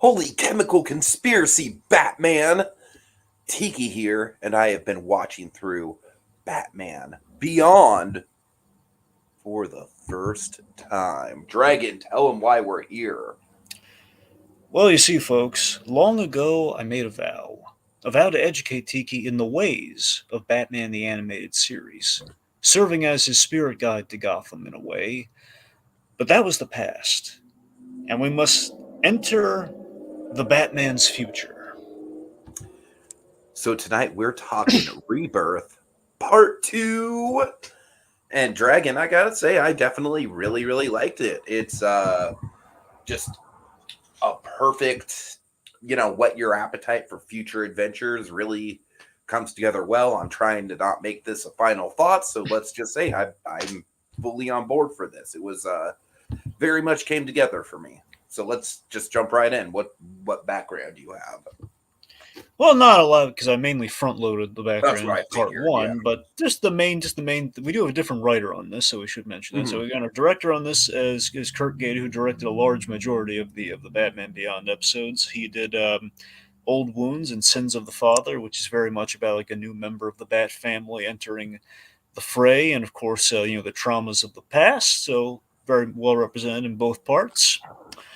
Holy chemical conspiracy, Batman! Tiki here, and I have been watching through Batman Beyond for the first time. Dragon, tell him why we're here. Well, you see, folks, long ago I made a vow to educate Tiki in the ways of Batman the Animated Series, serving as his spirit guide to Gotham in a way. But that was the past, and we must enter the Batman's future. So tonight we're talking Rebirth Part 2. And Dragon, I gotta say, I definitely really liked it. It's just a perfect, whet your appetite for future adventures. Really comes together well. I'm trying to not make this a final thought, so let's just say I'm fully on board for this. It was very much came together for me. So let's just jump right in. What background do you have? Well, not a lot because I mainly front loaded the That's background what I in part figured. one, Yeah. but just the main. We do have a different writer on this, so we should mention that. So Mhm. we got our director on this is Kurt Gade, who directed a large majority of the Batman Beyond episodes. He did Old Wounds and Sins of the Father, which is very much about like a new member of the Bat family entering the fray, and of course, the traumas of the past. So very well represented in both parts.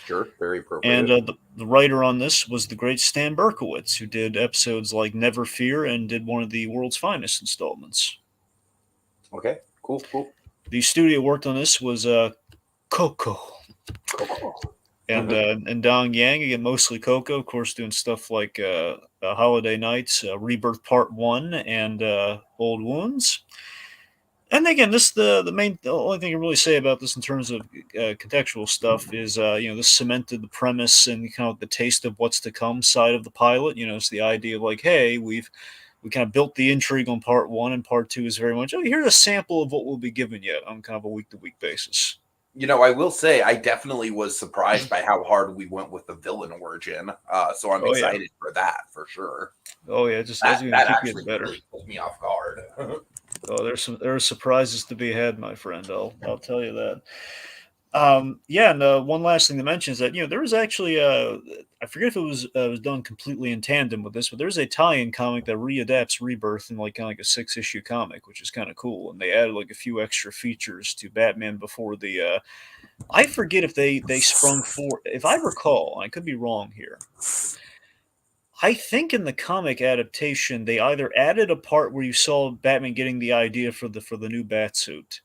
Sure, very And appropriate. the writer on this was the great Stan Berkowitz, who did episodes like Never Fear and did one of the world's finest installments. Okay, cool. The studio worked on this was Coco Cool. and Dong Yang, again mostly Coco, of course, doing stuff like Holiday Nights, Rebirth Part One, and Old Wounds. And again, the only thing I can really say about this in terms of contextual stuff is this cemented the premise and kind of the taste of what's to come side of the pilot. It's the idea of like, hey, we kind of built the intrigue on part one, and part two is very much, oh, here's a sample of what we'll be giving you on kind of a week to week basis. I will say I definitely was surprised by how hard we went with the villain origin. So I'm Oh yeah, excited for that for sure. oh yeah, just that's That going to that keep getting actually better. really took me off guard. Oh, there are surprises to be had, my friend. I'll tell you that. Yeah, and one last thing to mention is that there was actually I forget if it was done completely in tandem with this, but there's a tie-in comic that readapts Rebirth in like kind of like a 6-issue comic, which is kind of cool, and they added like a few extra features to Batman before the. I forget if they sprung for, if I recall, I could be wrong here. I think in the comic adaptation they either added a part where you saw Batman getting the idea for the new Batsuit,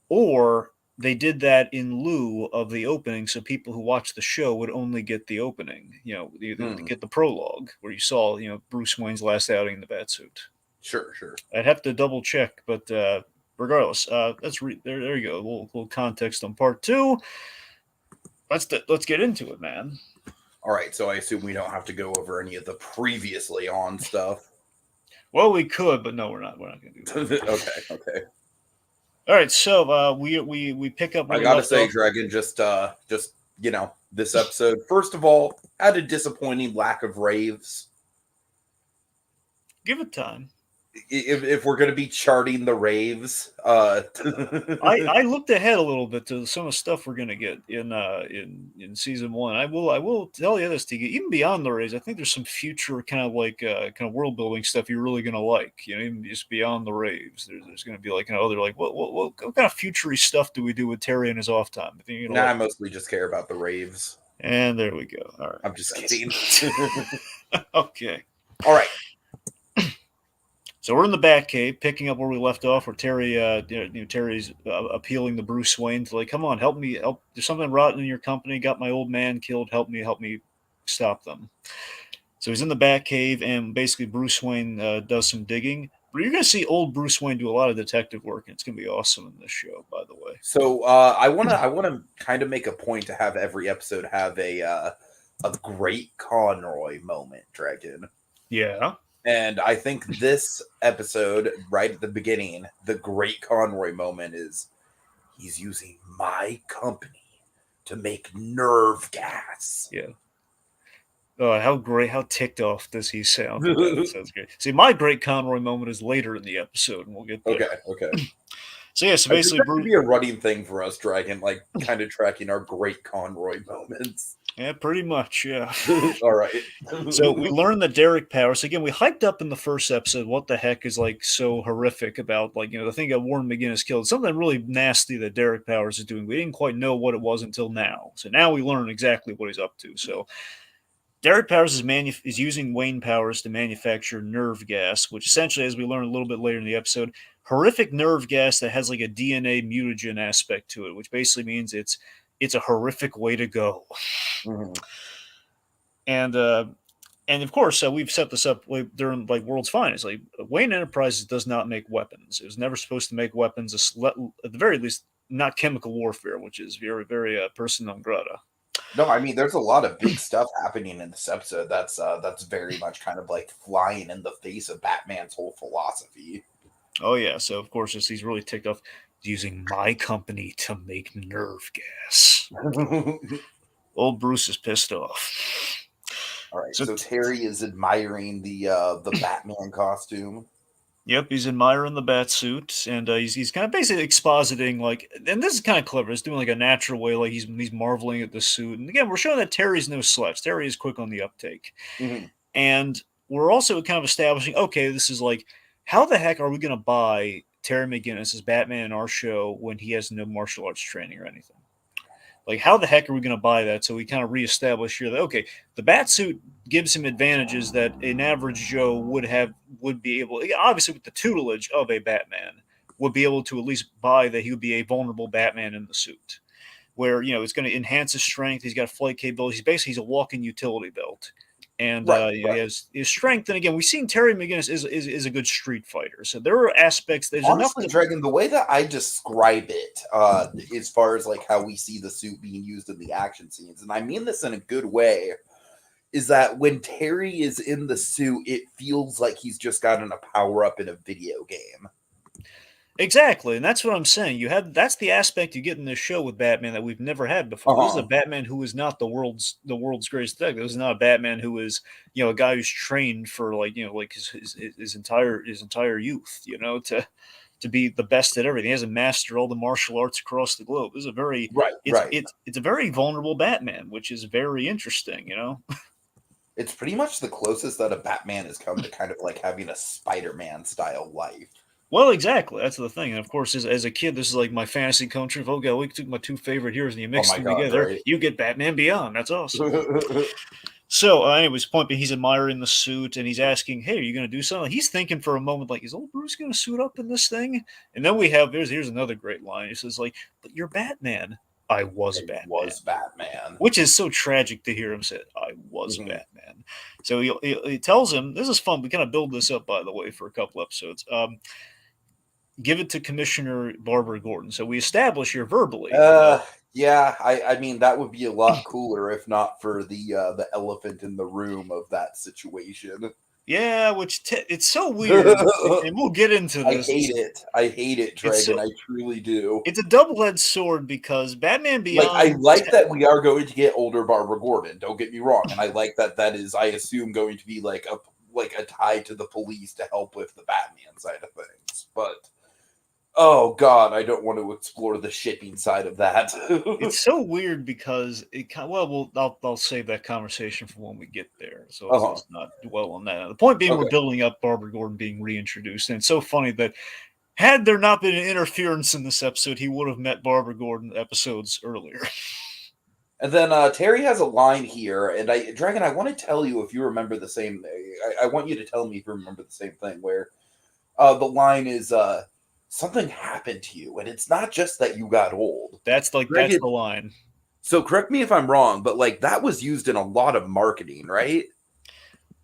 or they did that in lieu of the opening, so people who watch the show would only get the opening. They would get the prologue where you saw Bruce Wayne's last outing in the Batsuit. Sure. I'd have to double check, but regardless, there you go. A little context on part two. Let's get into it, man. All right, so I assume we don't have to go over any of the previously on stuff. Well, we could, but no, we're not. We're not going to do that. Okay. All right, so we pick up. Where I we gotta left say, off. Dragon, just this episode. First of all, had a disappointing lack of raves. Give it time. If we're gonna be charting the raves, I looked ahead a little bit to some of the stuff we're gonna get in season one. I will tell you this, Tiki. Even beyond the rays, I think there's some future kind of like kind of world building stuff you're really gonna like. Even just beyond the raves, there's gonna be like other like what kind of futury stuff do we do with Terry in his off time? I think I mostly just care about the raves. And there we go. All right, I'm just kidding. Okay. All right. So we're in the Batcave, picking up where we left off, where Terry's appealing to Bruce Wayne to like, come on, help me, help. There's something rotten in your company. Got my old man killed. Help me stop them. So he's in the Batcave, and basically Bruce Wayne does some digging. But you're going to see old Bruce Wayne do a lot of detective work, and it's going to be awesome in this show, by the way. So I wanna kind of make a point to have every episode have a great Conroy moment, Dragon. Yeah. And I think this episode, right at the beginning, the great Conroy moment is he's using my company to make nerve gas. Yeah. Oh, how great! How ticked off does he sound? That sounds great. See, my great Conroy moment is later in the episode, and we'll get there. Okay. So yeah, so basically, That could be a running thing for us, Dragon, like kind of tracking our great Conroy moments. Yeah, pretty much. Yeah. All right. So we learned that Derek Powers, again, we hyped up in the first episode what the heck is like so horrific about, like, the thing that Warren McGinnis killed. Something really nasty that Derek Powers is doing. We didn't quite know what it was until now. So now we learn exactly what he's up to. So Derek Powers is using Wayne Powers to manufacture nerve gas, which essentially, as we learn a little bit later in the episode, horrific nerve gas that has like a DNA mutagen aspect to it, which basically means it's a horrific way to go. Mhm. And and of course, we've set this up during like World's Finest. Like Wayne Enterprises does not make weapons. It was never supposed to make weapons. At the very least, not chemical warfare, which is very, very persona non grata. No, I mean, there's a lot of big stuff happening in this episode. That's very much kind of like flying in the face of Batman's whole philosophy. Oh yeah, so of course he's really ticked off using my company to make nerve gas. Old Bruce is pissed off. All right, So so Terry is admiring the Batman costume. yep, he's admiring the bat suit, and he's kind of basically expositing like, and this is kind of clever. He's doing like a natural way, like he's marveling at the suit. And again, we're showing that Terry's no slouch. Terry is quick on the uptake, Mhm. and we're also kind of establishing, okay, this is like, how the heck are we going to buy Terry McGinnis as Batman in our show when he has no martial arts training or anything? Like, how the heck are we going to buy that? So we kind of reestablish here that, okay, the bat suit gives him advantages that an average Joe would be able, obviously with the tutelage of a Batman, would be able to at least buy that he would be a vulnerable Batman in the suit. Where, it's going to enhance his strength. He's got flight capabilities. He's a walking utility belt. And Right, he right. has his strength. And again, we've seen Terry McGinnis is a good street fighter. So there are aspects. There's enough Honestly, to. Dragon, the way that I describe it, as far as like how we see the suit being used in the action scenes, and I mean this in a good way, is that when Terry is in the suit, it feels like he's just gotten a power up in a video game. Exactly, and that's what I'm saying. That's the aspect you get in this show with Batman that we've never had before. This is a Uh-huh. Batman who is not the world's greatest detective. This is not a Batman who is a guy who's trained for like his entire youth, to be the best at everything. He hasn't mastered all the martial arts across the globe. This is a very Right, right. it's a very vulnerable Batman, which is very interesting. It's pretty much the closest that a Batman has come to kind of like having a Spider-Man style life. Well, exactly. That's the thing. And of course, as a kid, this is like my fantasy country. Oh, God, we took my two favorite heroes and you Oh mix my them god, together. right? You get Batman Beyond. That's awesome. So, anyways, point being, he's admiring the suit and he's asking, "Hey, are you going to do something?" He's thinking for a moment, like, "Is old Bruce going to suit up in this thing?" And then we have here's another great line. He says, "Like, but you're Batman. I was It Batman." was Batman. Which is so tragic to hear him say, "I was Mhm. Batman." So he tells him, this is fun. We kind of build this up, by the way, for a couple episodes. Give it to Commissioner Barbara Gordon. So we establish here verbally. Uh, yeah, I mean that would be a lot cooler if not for the elephant in the room of that situation. Yeah, it's so weird, and we'll get into I this. hate it. I hate it, It's Dragon. so I truly do. it's a double-edged sword because Batman Like I Beyond. like that we are going to get older Barbara Gordon. Don't get me wrong, and I like that that is, I assume, going to be like a tie to the police to help with the Batman side of things. But oh god, I don't want to explore the shipping side of that. It's so weird because I'll save that conversation for when we get there. So Uh-huh. let's not dwell on that. The point being, we're Okay. building up Barbara Gordon being reintroduced, and it's so funny that had there not been an interference in this episode, he would have met Barbara Gordon episodes earlier. And then Terry has a line here, and Dragon, I want to tell you if you remember the same. I want you to tell me if you remember the same thing. Where the line is, "Something happened to you, and it's not just that you got old." That's Dragon. the line. So correct me if I'm wrong, but like that was used in a lot of marketing, right?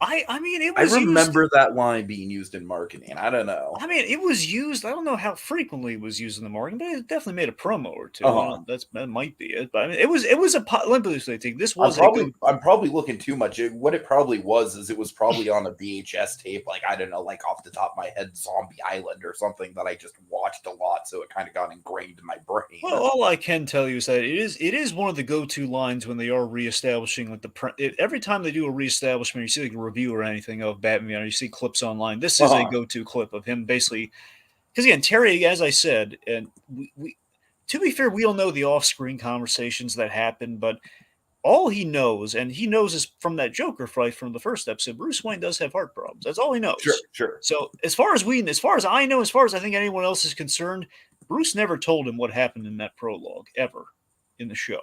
I mean, it I was used. remember that line being used in marketing. I don't know. I mean, it was used. I don't know how frequently it was used in the market, but it definitely made a promo or two. Uh-huh. That might be it. But I mean, it was a let me say, this was a good. I'm probably looking too much. What it probably was is it was probably on a VHS tape, like I don't know, like off the top of my head, Zombie Island or something that I just watched a lot, so it kind of got ingrained in my brain. Well, all I can tell you is that it is one of the go-to lines when they are reestablishing like every time they do a reestablishment, you see like a review or anything of Batman, or you see clips online. This is a Uh-huh. go-to clip of him basically because again, Terry, as I said, and we to be fair, we all know the off-screen conversations that happen, but all he knows, and he knows is from that Joker fight from the first episode, Bruce Wayne does have heart problems. That's all he Sure, knows. sure. So as far as I know, as far as I think anyone else is concerned, Bruce never told him what happened in that prologue ever in the show,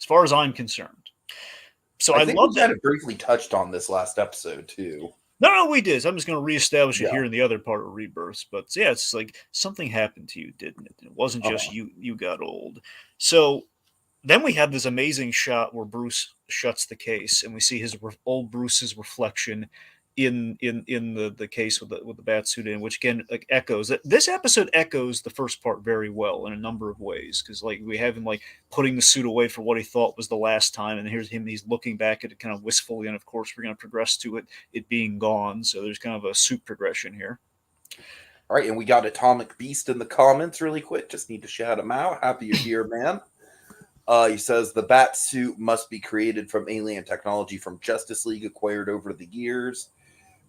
as far as I'm concerned. So I I think we love that. kind of briefly touched on this last episode too. No, we did. I'm just going to reestablish it Yeah. here in the other part of Rebirth. But yeah, it's like something happened to you, didn't it? It wasn't just Uh-huh. you got old. So then we have this amazing shot where Bruce shuts the case, and we see his old Bruce's reflection in the case with the bat suit in, which again like echoes that this episode echoes the first part very well in a number of ways, because like we have him like putting the suit away for what he thought was the last time, and here's him, he's looking back at it kind of wistfully, and of course we're going to progress to it being gone. So there's kind of a suit progression here. All right, and we got Atomic Beast in the comments really quick. Just need to shout him out. Happy you're here, man. He says the bat suit must be created from alien technology from Justice League acquired over the years.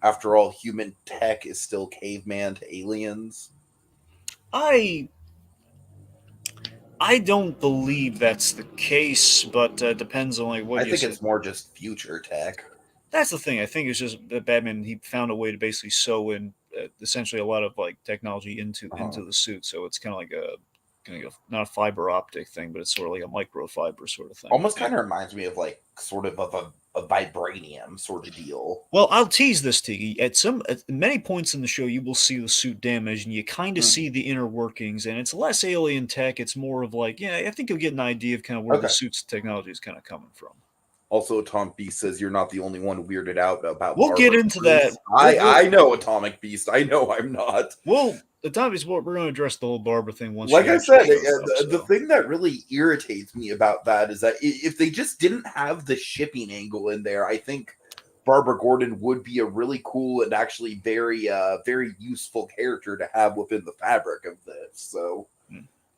After all, human tech is still caveman to aliens. I don't believe that's the case, but depends on like what I you think say. it's more just future tech. That's the thing. I think it's just that Batman, he found a way to basically sew in essentially a lot of like technology into the suit, so it's kind of like a not a fiber optic thing, but it's sort of like a microfiber sort of thing. Almost kind of reminds me of like sort of a vibranium sort of deal. Well, I'll tease this, Tiki. At many points in the show, you will see the suit damaged, and you kind of see the inner workings. And it's less alien tech; it's more of like, yeah, I think you'll get an idea of kind of where the suit's technology is kind of coming from. Also, Atomic Beast says you're not the only one weirded out about. We'll get into that. I know Atomic Beast. I know I'm not. Well, Atomic Beast, we're going to address the whole Barbara thing once. Like I said, the thing that really irritates me about that is that if they just didn't have the shipping angle in there, I think Barbara Gordon would be a really cool and actually very, very useful character to have within the fabric of this. So.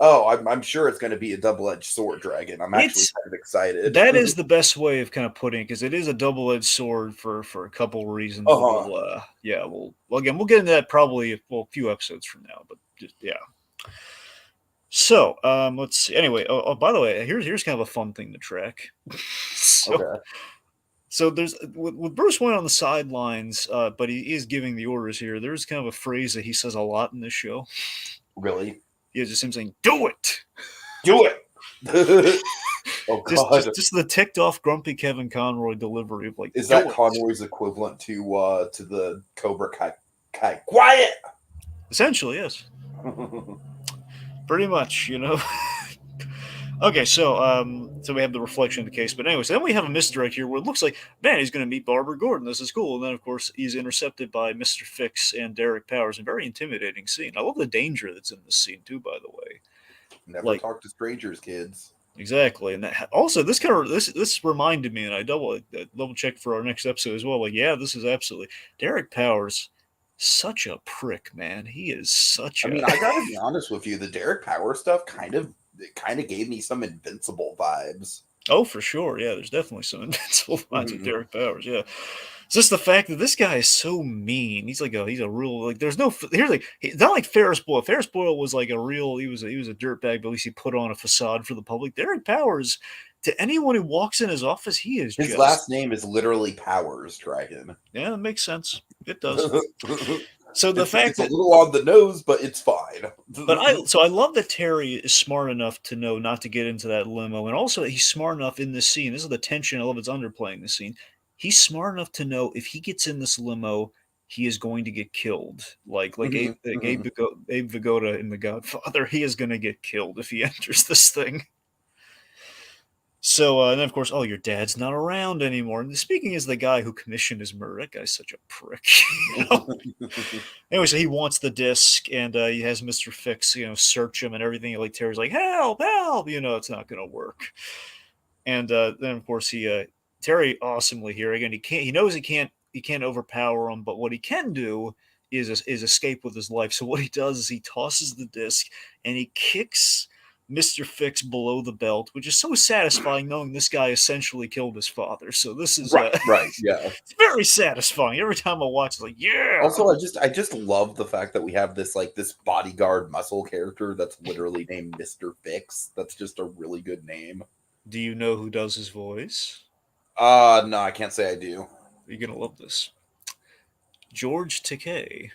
Oh, I'm sure it's going to be a double-edged sword, Dragon. I'm actually kind of excited. That is the best way of kind of putting it, because it is a double-edged sword for a couple of reasons. We'll get into that probably a few episodes from now, but just, yeah. So let's see. Anyway, by the way, here's kind of a fun thing to track. So there's with Bruce Wayne on the sidelines, but he is giving the orders here. There's kind of a phrase that he says a lot in this show. Really? Yeah, just him saying, "Do it, do it." Oh God! Just the ticked off, grumpy Kevin Conroy delivery of like. Is that Conroy's equivalent to the Cobra Kai? Quiet. Essentially, yes. Pretty much, you know. Okay, so we have the reflection of the case, but anyways, then we have a misdirect here where it looks like, man, he's going to meet Barbara Gordon. This is cool, and then of course he's intercepted by Mr. Fix and Derek Powers. A very intimidating scene. I love the danger that's in this scene too. By the way, never talk to strangers, kids. Exactly, and that, also this reminded me, and I double checked for our next episode as well. Like, yeah, this is absolutely Derek Powers. Such a prick, man. He is such. I mean, I gotta be honest with you. The Derek Powers stuff kind of gave me some Invincible vibes. Oh, for sure. Yeah, there's definitely some Invincible vibes with Derek Powers. Yeah, it's just the fact that this guy is so mean. He's a real, like, there's no, here's like, it's not like Ferris Boyle. Ferris Boyle was like a real, he was a dirtbag, but at least he put on a facade for the public. Derek Powers, to anyone who walks in his office, his last name is literally Powers, Dragon. Yeah, that makes sense. It does. So the fact it's a little on the nose, but it's fine. But I love that Terry is smart enough to know not to get into that limo, and also he's smart enough in this scene. This is the tension I love. It's underplaying the scene. He's smart enough to know if he gets in this limo, he is going to get killed. Like Abe Vigoda in The Godfather, he is going to get killed if he enters this thing. So, and then of course, your dad's not around anymore. And speaking as the guy who commissioned his murder, that guy's such a prick. You know? Anyway, so he wants the disc, and he has Mr. Fix, search him and everything. Like Terry's like, help! It's not going to work. And then of course Terry awesomely here again. He knows he can't overpower him, but what he can do is escape with his life. So what he does is he tosses the disc and he kicks Mr. Fix below the belt, which is so satisfying knowing this guy essentially killed his father. So this is right, yeah. It's very satisfying. Every time I watch, it's like, yeah. Also, I just love the fact that we have this bodyguard muscle character that's literally named Mr. Fix. That's just a really good name. Do you know who does his voice? No, I can't say I do. You're gonna love this. George Takei.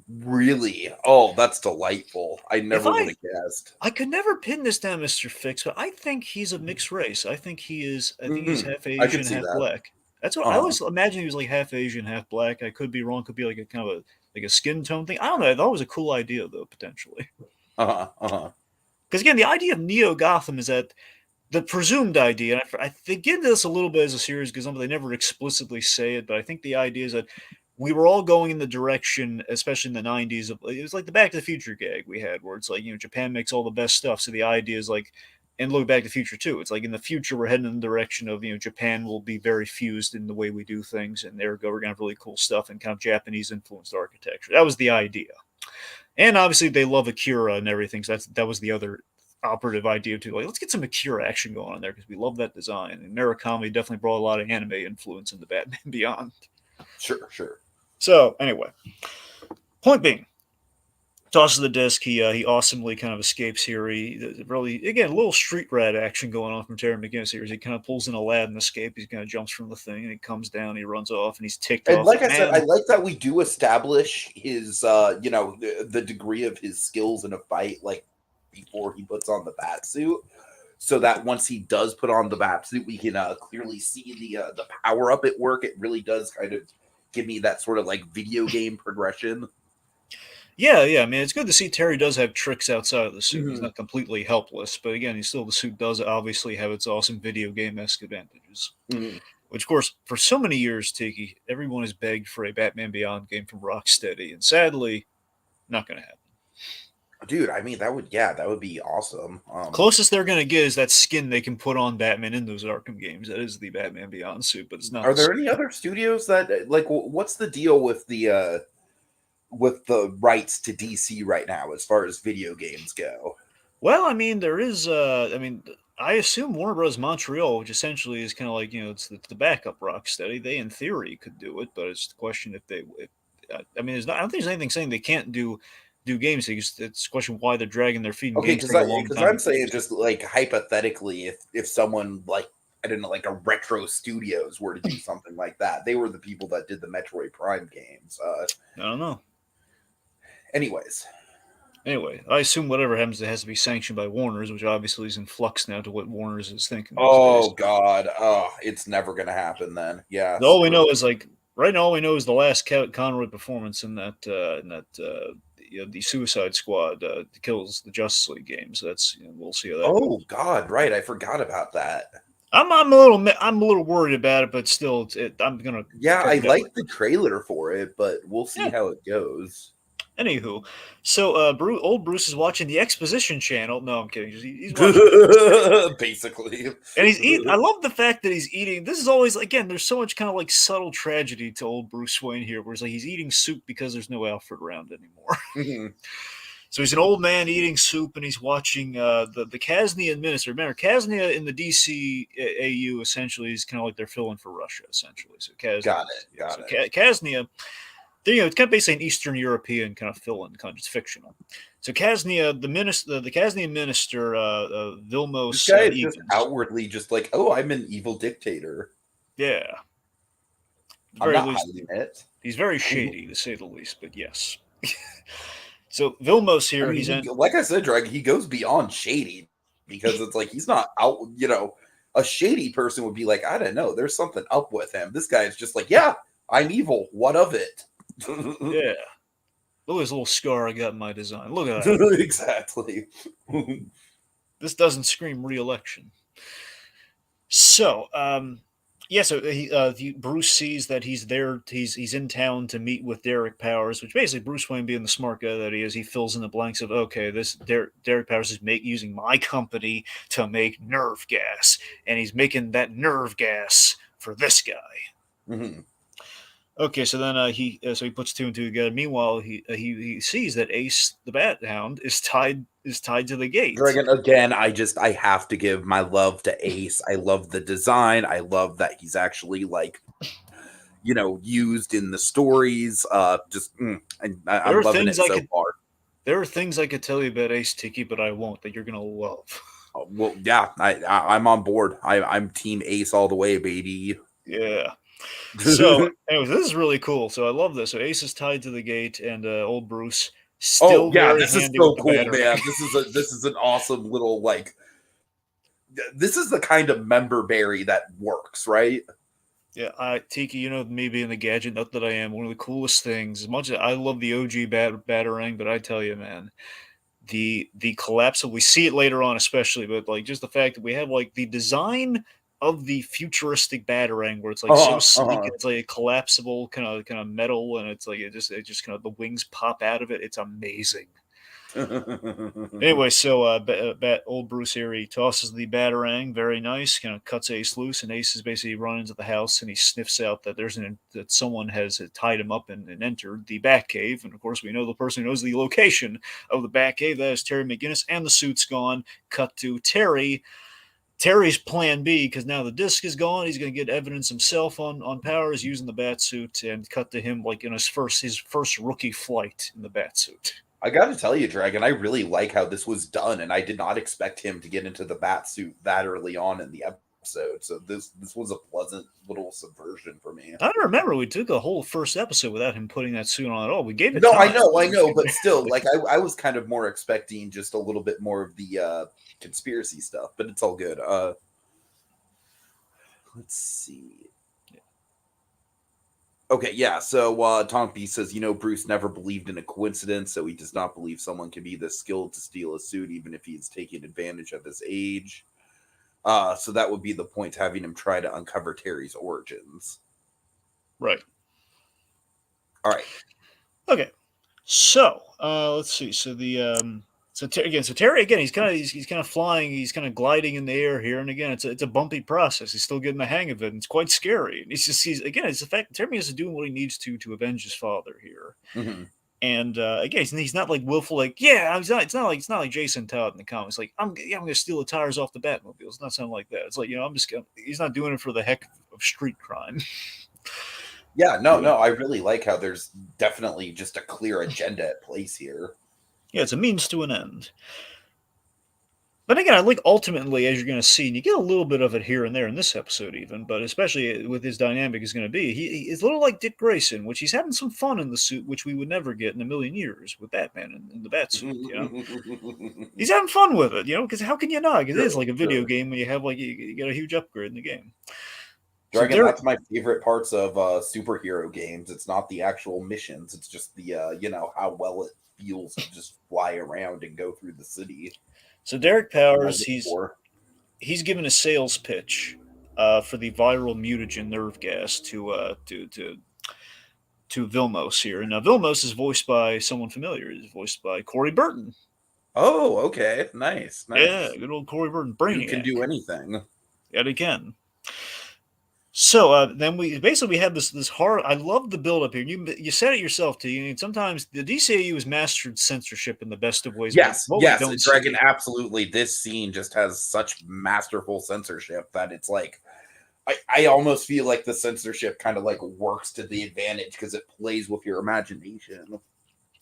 Really? Oh, that's delightful. I If never would I have guessed. I could never pin this down, Mister Fix, but I think he's a mixed race. I think he is. I think he's Mhm. half I could Asian, see half that. black. That's what I Uh-huh. always imagine. He was like half Asian, half black. I could be wrong. Could be like a kind of a like a skin tone thing. I don't know. I thought it was a cool idea though, potentially. Uh-huh. Uh-huh. Because again, the idea of Neo Gotham is that the presumed idea, and I get into this a little bit as a series because they never explicitly say it, but I think the idea is that we were all going in the direction, especially in the 90s, of it was like the Back to the Future gag we had, where it's like, Japan makes all the best stuff. So the idea is like, and look Back to the Future too. It's like in the future, we're heading in the direction of, Japan will be very fused in the way we do things, and there we go, we're going to have really cool stuff and kind of Japanese influenced architecture. That was the idea. And obviously, they love Akira and everything. So that was the other operative idea too. Like, let's get some Akira action going on there because we love that design. And Murakami definitely brought a lot of anime influence into Batman Beyond. Sure, sure. So anyway, point being, tosses the disc. He awesomely kind of escapes here. He really again a little street rat action going on from Terry McGinnis here. As he kind of pulls in a lad and escape. He kind of jumps from the thing and he comes down. He runs off and he's ticked And off. like Like, I said, I man, like that we do establish his the degree of his skills in a fight like before he puts on the bat suit. So that once he does put on the bat suit, we can clearly see the power up at work. It really does kind of give me that sort of like video game progression. yeah. I mean, it's good to see Terry does have tricks outside of the suit. He's Mhm. not completely helpless, but again, the suit does obviously have its awesome video game esque advantages. Mhm. Which, of course, for so many years, Tiki, everyone has begged for a Batman Beyond game from Rocksteady, and sadly, not going to happen. Dude, I mean that would be awesome. Closest they're going to get is that skin they can put on Batman in those Arkham games. That is the Batman Beyond suit, but it's not Are the there same. any other studios that like what's the deal with the rights to DC right now as far as video games go? Well, I mean, there is. I assume Warner Bros. Montreal, which essentially is kind of like it's the backup Rocksteady. They, in theory, could do it, but it's the question if they. I mean, I don't think there's anything saying they can't do games. It's a question why they're dragging their feet, and Okay, games take a long because time I'm to make. saying just like hypothetically, if someone like I don't know, like a Retro Studios were to do something like that, they were the people that did the Metroid Prime games. I don't know. Anyways, Anyway, I assume whatever happens, it has to be sanctioned by Warner's, which obviously is in flux now to what Warner's is thinking these oh days. god, oh, it's never gonna happen then. Yeah, All we screw know it. is like right now, all we know is the last Conroy performance in that the Suicide Squad kills the Justice League game. So that's we'll see how that goes. Oh god, right, I forgot about that. I'm a little worried about it, but still, I'm gonna Yeah, check I it out. like the trailer for it, but we'll see Yeah. how it goes. Anywho, so old Bruce is watching the Exposition channel. No, I'm kidding. He's watching. Basically. And I love the fact that he's eating. This is always again. There's so much kind of like subtle tragedy to old Bruce Wayne here, where it's like he's eating soup because there's no Alfred around anymore. Mhm. So he's an old man eating soup, and he's watching the Kaznian minister. Remember, Kaznia in the DC AU essentially is kind of like they're filling for Russia, essentially. So Kaznia, Got it. Got it. Kaznia, it's kind of basically an Eastern European kind of fill-in, kind of just fictional. So Kaznia, the Kaznian minister, This Vilmos guy is just Evans. outwardly just like, oh, I'm an evil dictator. Yeah, at the I'm very not least, hiding it. he's very shady to say the least. But yes. So Vilmos I here, mean, like I said, Drag, he goes beyond shady because it's like he's not out. A shady person would be like, I don't know, there's something up with him. This guy is just like, yeah, I'm evil. What of it? yeah. Look at this little scar I got in my design. Look at that. Exactly. This doesn't scream re-election. So, so Bruce sees that he's there. He's in town to meet with Derek Powers, which basically Bruce Wayne, being the smart guy that he is, he fills in the blanks of okay, this Derek Powers is using my company to make nerve gas, and he's making that nerve gas for this guy. Mm-hmm. Okay, so then he puts two and two together. Meanwhile, he sees that Ace the Bat Hound is tied to the gate. Dragon, again, I have to give my love to Ace. I love the design. I love that he's actually like, used in the stories. I'm loving it so far. There are things I could tell you about Ace Tiki, but I won't. That you're gonna love. Well, yeah, I'm on board. I'm Team Ace all the way, baby. Yeah. So, anyways, this is really cool. So I love this. So Ace is tied to the gate, and old Bruce Oh still yeah, very this is handy with so the cool, battering. man. This is an awesome little like. This is the kind of member berry that works, right? Yeah, Tiki, you know me being the gadget nut that I am, one of the coolest things. As much as I love the OG batarang, but I tell you, man, the collapse of we see it later on, especially, but like just the fact that we have like the design of the futuristic batarang, where it's like so Uh-huh, sleek, uh-huh. and it's like a collapsible kind of metal, and it's like it just kind of the wings pop out of it. It's amazing. Anyway, so old Bruce here, he tosses the batarang, very nice, kind of cuts Ace loose, and Ace is basically run into the house, and he sniffs out that that someone has tied him up and entered the Batcave, and of course we know the person who knows the location of the Batcave. That is Terry McGinnis, and the suit's gone. Cut to Terry. Terry's plan B, because now the disc is gone. He's going to get evidence himself on Powers using the bat suit, and cut to him like in his first rookie flight in the bat suit. I got to tell you, Dragon, I really like how this was done, and I did not expect him to get into the bat suit that early on in the episode. So this was a pleasant little subversion for me. I don't remember. We took a whole first episode without him putting that suit on at all. We gave it No, time. I know, but still, like I was kind of more expecting just a little bit more of the conspiracy stuff, but it's all good. Let's see. Okay, yeah. So Tom B says, Bruce never believed in a coincidence, so he does not believe someone can be this skilled to steal a suit, even if he's taking advantage of his age. So that would be the point, having him try to uncover Terry's origins. Right. All right. Okay. So let's see. So Terry again. He's kind of flying. He's kind of gliding in the air here, and again, it's a bumpy process. He's still getting the hang of it, and it's quite scary. And it's the fact that Terry is doing what he needs to avenge his father here. Mm-hmm. And again, he's not like willful, like it's not like Jason Todd in the comics. Like I'm gonna steal the tires off the Batmobile. It's not something like that. It's like he's not doing it for the heck of street crime. Yeah, no, I really like how there's definitely just a clear agenda at place here. Yeah, it's a means to an end. But again, I like ultimately, as you're going to see, and you get a little bit of it here and there in this episode, even, but especially with his dynamic is going to be, he's a little like Dick Grayson, which he's having some fun in the suit, which we would never get in a million years with Batman in the bat suit. He's having fun with it, because how can you not? It is like a video game when you have you get a huge upgrade in the game. Dragon, that's my favorite parts of superhero games. It's not the actual missions; it's just the how well it feels to just fly around and go through the city. So Derek Powers, he's given a sales pitch for the viral mutagen nerve gas to Vilmos here, and now Vilmos is voiced by someone familiar. He's voiced by Corey Burton. Oh, okay, nice. Yeah, good old Corey Burton, Brainiac. You can do anything. Yeah, he can. So then we have this horror. I love the build up here. You said it yourself, T. And sometimes the DCAU has mastered censorship in the best of ways. Yes, Dragon, absolutely. This scene just has such masterful censorship that it's like I almost feel like the censorship kind of like works to the advantage because it plays with your imagination.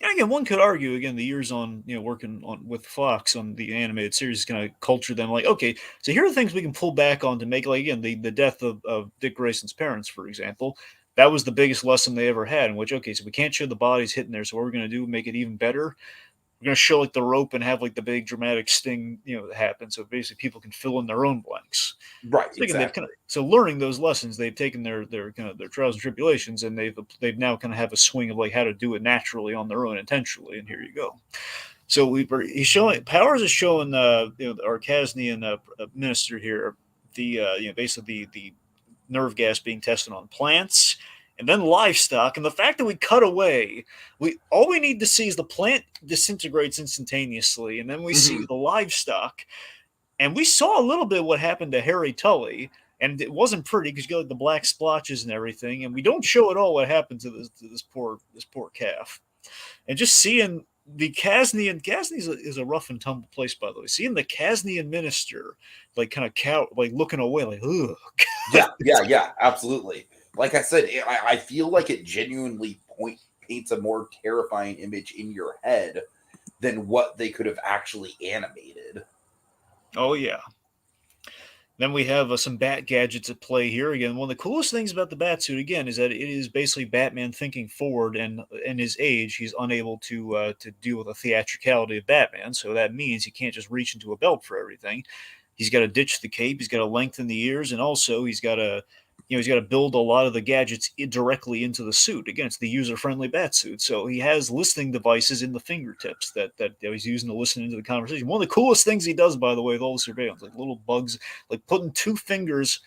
And again, one could argue again the years on working on with Fox on the animated series is going to culture them like, okay, so here are the things we can pull back on to make, like, again, the death of Dick Grayson's parents, for example. That was the biggest lesson they ever had, in which, okay, so we can't show the bodies hitting there, so what we're going to do, make it even better, we're going to show like the rope and have like the big dramatic sting that happens, so basically people can fill in their own blanks. Right. So, again, exactly. so learning those lessons, they've taken their kind of their trials and tribulations, and they've now kind of have a swing of like how to do it naturally on their own intentionally. And here you go. So he's showing Powers is showing our Kasnian minister here the basically the nerve gas being tested on plants and then livestock, and the fact that we cut away, all we need to see is the plant disintegrates instantaneously, and then we see the livestock. And we saw a little bit of what happened to Harry Tully, and it wasn't pretty because you got like the black splotches and everything. And we don't show at all what happened to this poor calf. And just seeing the Kasnian is a rough and tumble place, by the way. Seeing the Kasnian minister like kind of like looking away, like, ugh. Yeah, absolutely. Like I said, I feel like it genuinely paints a more terrifying image in your head than what they could have actually animated. Oh yeah. Then we have some bat gadgets at play here again. One of the coolest things about the bat suit again is that it is basically Batman thinking forward, and in his age, he's unable to deal with the theatricality of Batman. So that means he can't just reach into a belt for everything. He's got to ditch the cape. He's got to lengthen the ears, and also he's got to build a lot of the gadgets directly into the suit. Again, it's the user-friendly bat suit. So he has listening devices in the fingertips that he's using to listen into the conversation. One of the coolest things he does, by the way, with all the surveillance, like little bugs, like putting two fingers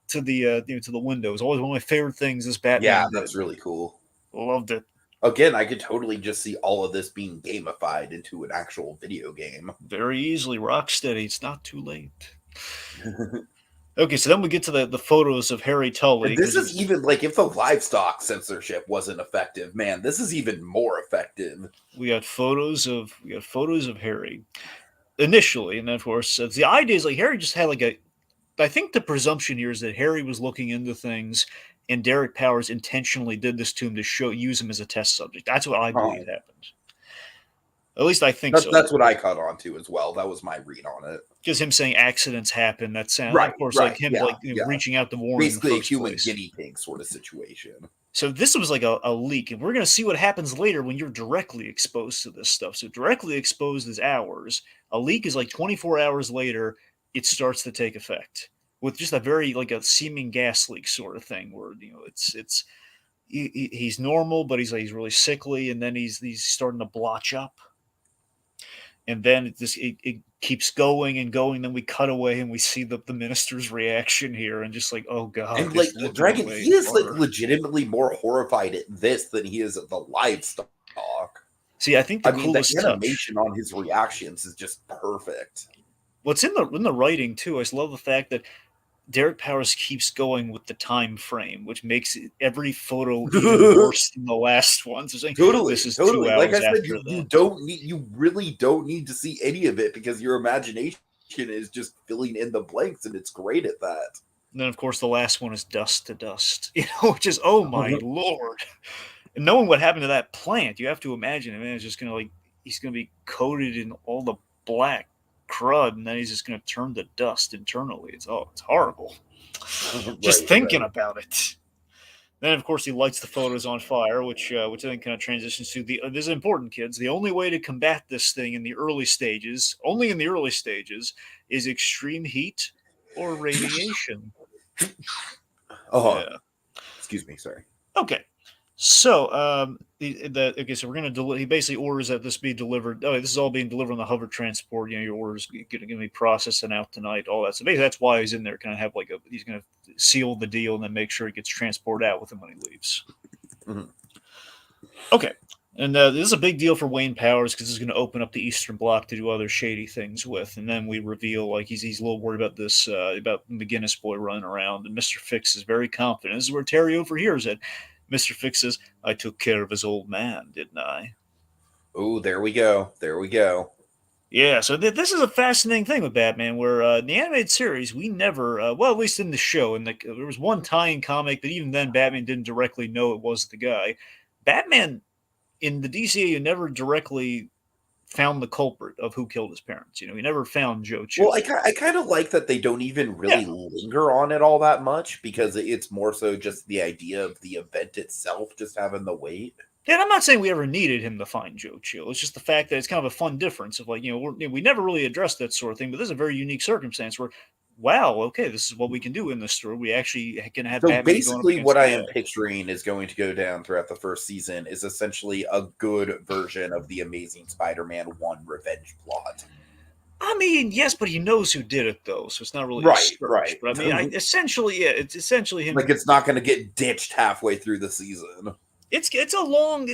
to the to the window, is always one of my favorite things this Yeah, Batman did. that's really cool. Loved it. Again, I could totally just see all of this being gamified into an actual video game. Very easily. Rocksteady. It's not too late. Okay, so then we get to the photos of Harry Tully And this because is even like if the livestock censorship wasn't effective, man, this is even more effective. we got photos of Harry initially, and then of course the idea is like Harry just had like a. I think the presumption here is that Harry was looking into things, and Derek Powers intentionally did this to him to use him as a test subject. That's what I believe happened. At least I think so. That's what I caught on to as well. That was my read on it. Just him saying accidents happen. That sound, Right, of course, right, like him yeah, like yeah. reaching out to warn Basically, in a the first human place. guinea pig sort of situation. So this was like a leak, and we're going to see what happens later when you're directly exposed to this stuff. So directly exposed is hours. A leak is like 24 hours later. It starts to take effect with just a very like a seeming gas leak sort of thing, where he's normal, but he's really sickly, and then he's starting to blotch up, and then it keeps going and going. Then we cut away and we see the minister's reaction here, and just like, oh god, And like it's ripping Dragon, away he is like butter. legitimately more horrified at this than he is at the livestock. See, I think the I mean, the coolest touch. animation on his reactions is just perfect. What's in the writing too? I just love the fact that Derek Powers keeps going with the time frame, which makes every photo even worse than the last one. So saying this Totally, is two totally. Like I hours said, after you that. don't need, you really don't need to see any of it because your imagination is just filling in the blanks, and it's great at that. And then, of course, the last one is dust to dust. Which is oh my lord. And knowing what happened to that plant, you have to imagine, man, it's just gonna like he's gonna be coated in all the black crud, and then he's just gonna turn to dust internally. It's horrible. Just Right, thinking right. about it. Then, of course, he lights the photos on fire, which then kind of transitions to the. This is important, kids. The only way to combat this thing in the early stages, only in the early stages, is extreme heat or radiation. Oh, Yeah. excuse me. Sorry. Okay. So, okay. So we're gonna. He basically orders that this be delivered. Oh, this is all being delivered on the hover transport. Your orders going to be processed and out tonight. All that. So basically, that's why he's in there. Kind of have like a. He's going to seal the deal and then make sure it gets transported out with him when he leaves. Mhm. Okay. And this is a big deal for Wayne Powers because it's going to open up the Eastern Bloc to do other shady things with. And then we reveal like he's a little worried about this about McGinnis boy running around. And Mister Fix is very confident. This is where Terry overhears it. Mister Fix says, "I took care of his old man, didn't I?" Oh, there we go. There we go. Yeah, so this is a fascinating thing with Batman, where in the animated series we never, well, at least in the show, and there was one tie-in comic, but even then Batman didn't directly know it was the guy. Batman in the DCAU never directly found the culprit of who killed his parents. He never found Joe Well, Chill. I kind of like that they don't even Yeah, really linger on it all that much because it's more so just the idea of the event itself just having the weight. and I'm not saying we ever needed him to find Joe Chill. It's just the fact that it's kind of a fun difference of like we never really addressed that sort of thing, but this is a very unique circumstance where, wow, okay, this is what we can do in this story. We actually can have So Batman going up basically, against what the I am bad. picturing is going to go down throughout the first season is essentially a good version of the Amazing Spider-Man 1 revenge plot. I mean, yes, but he knows who did it though, so it's not really a Right, search. right. But I mean, essentially, yeah, it's essentially Like him. it's not going to get ditched halfway through the season. It's a long,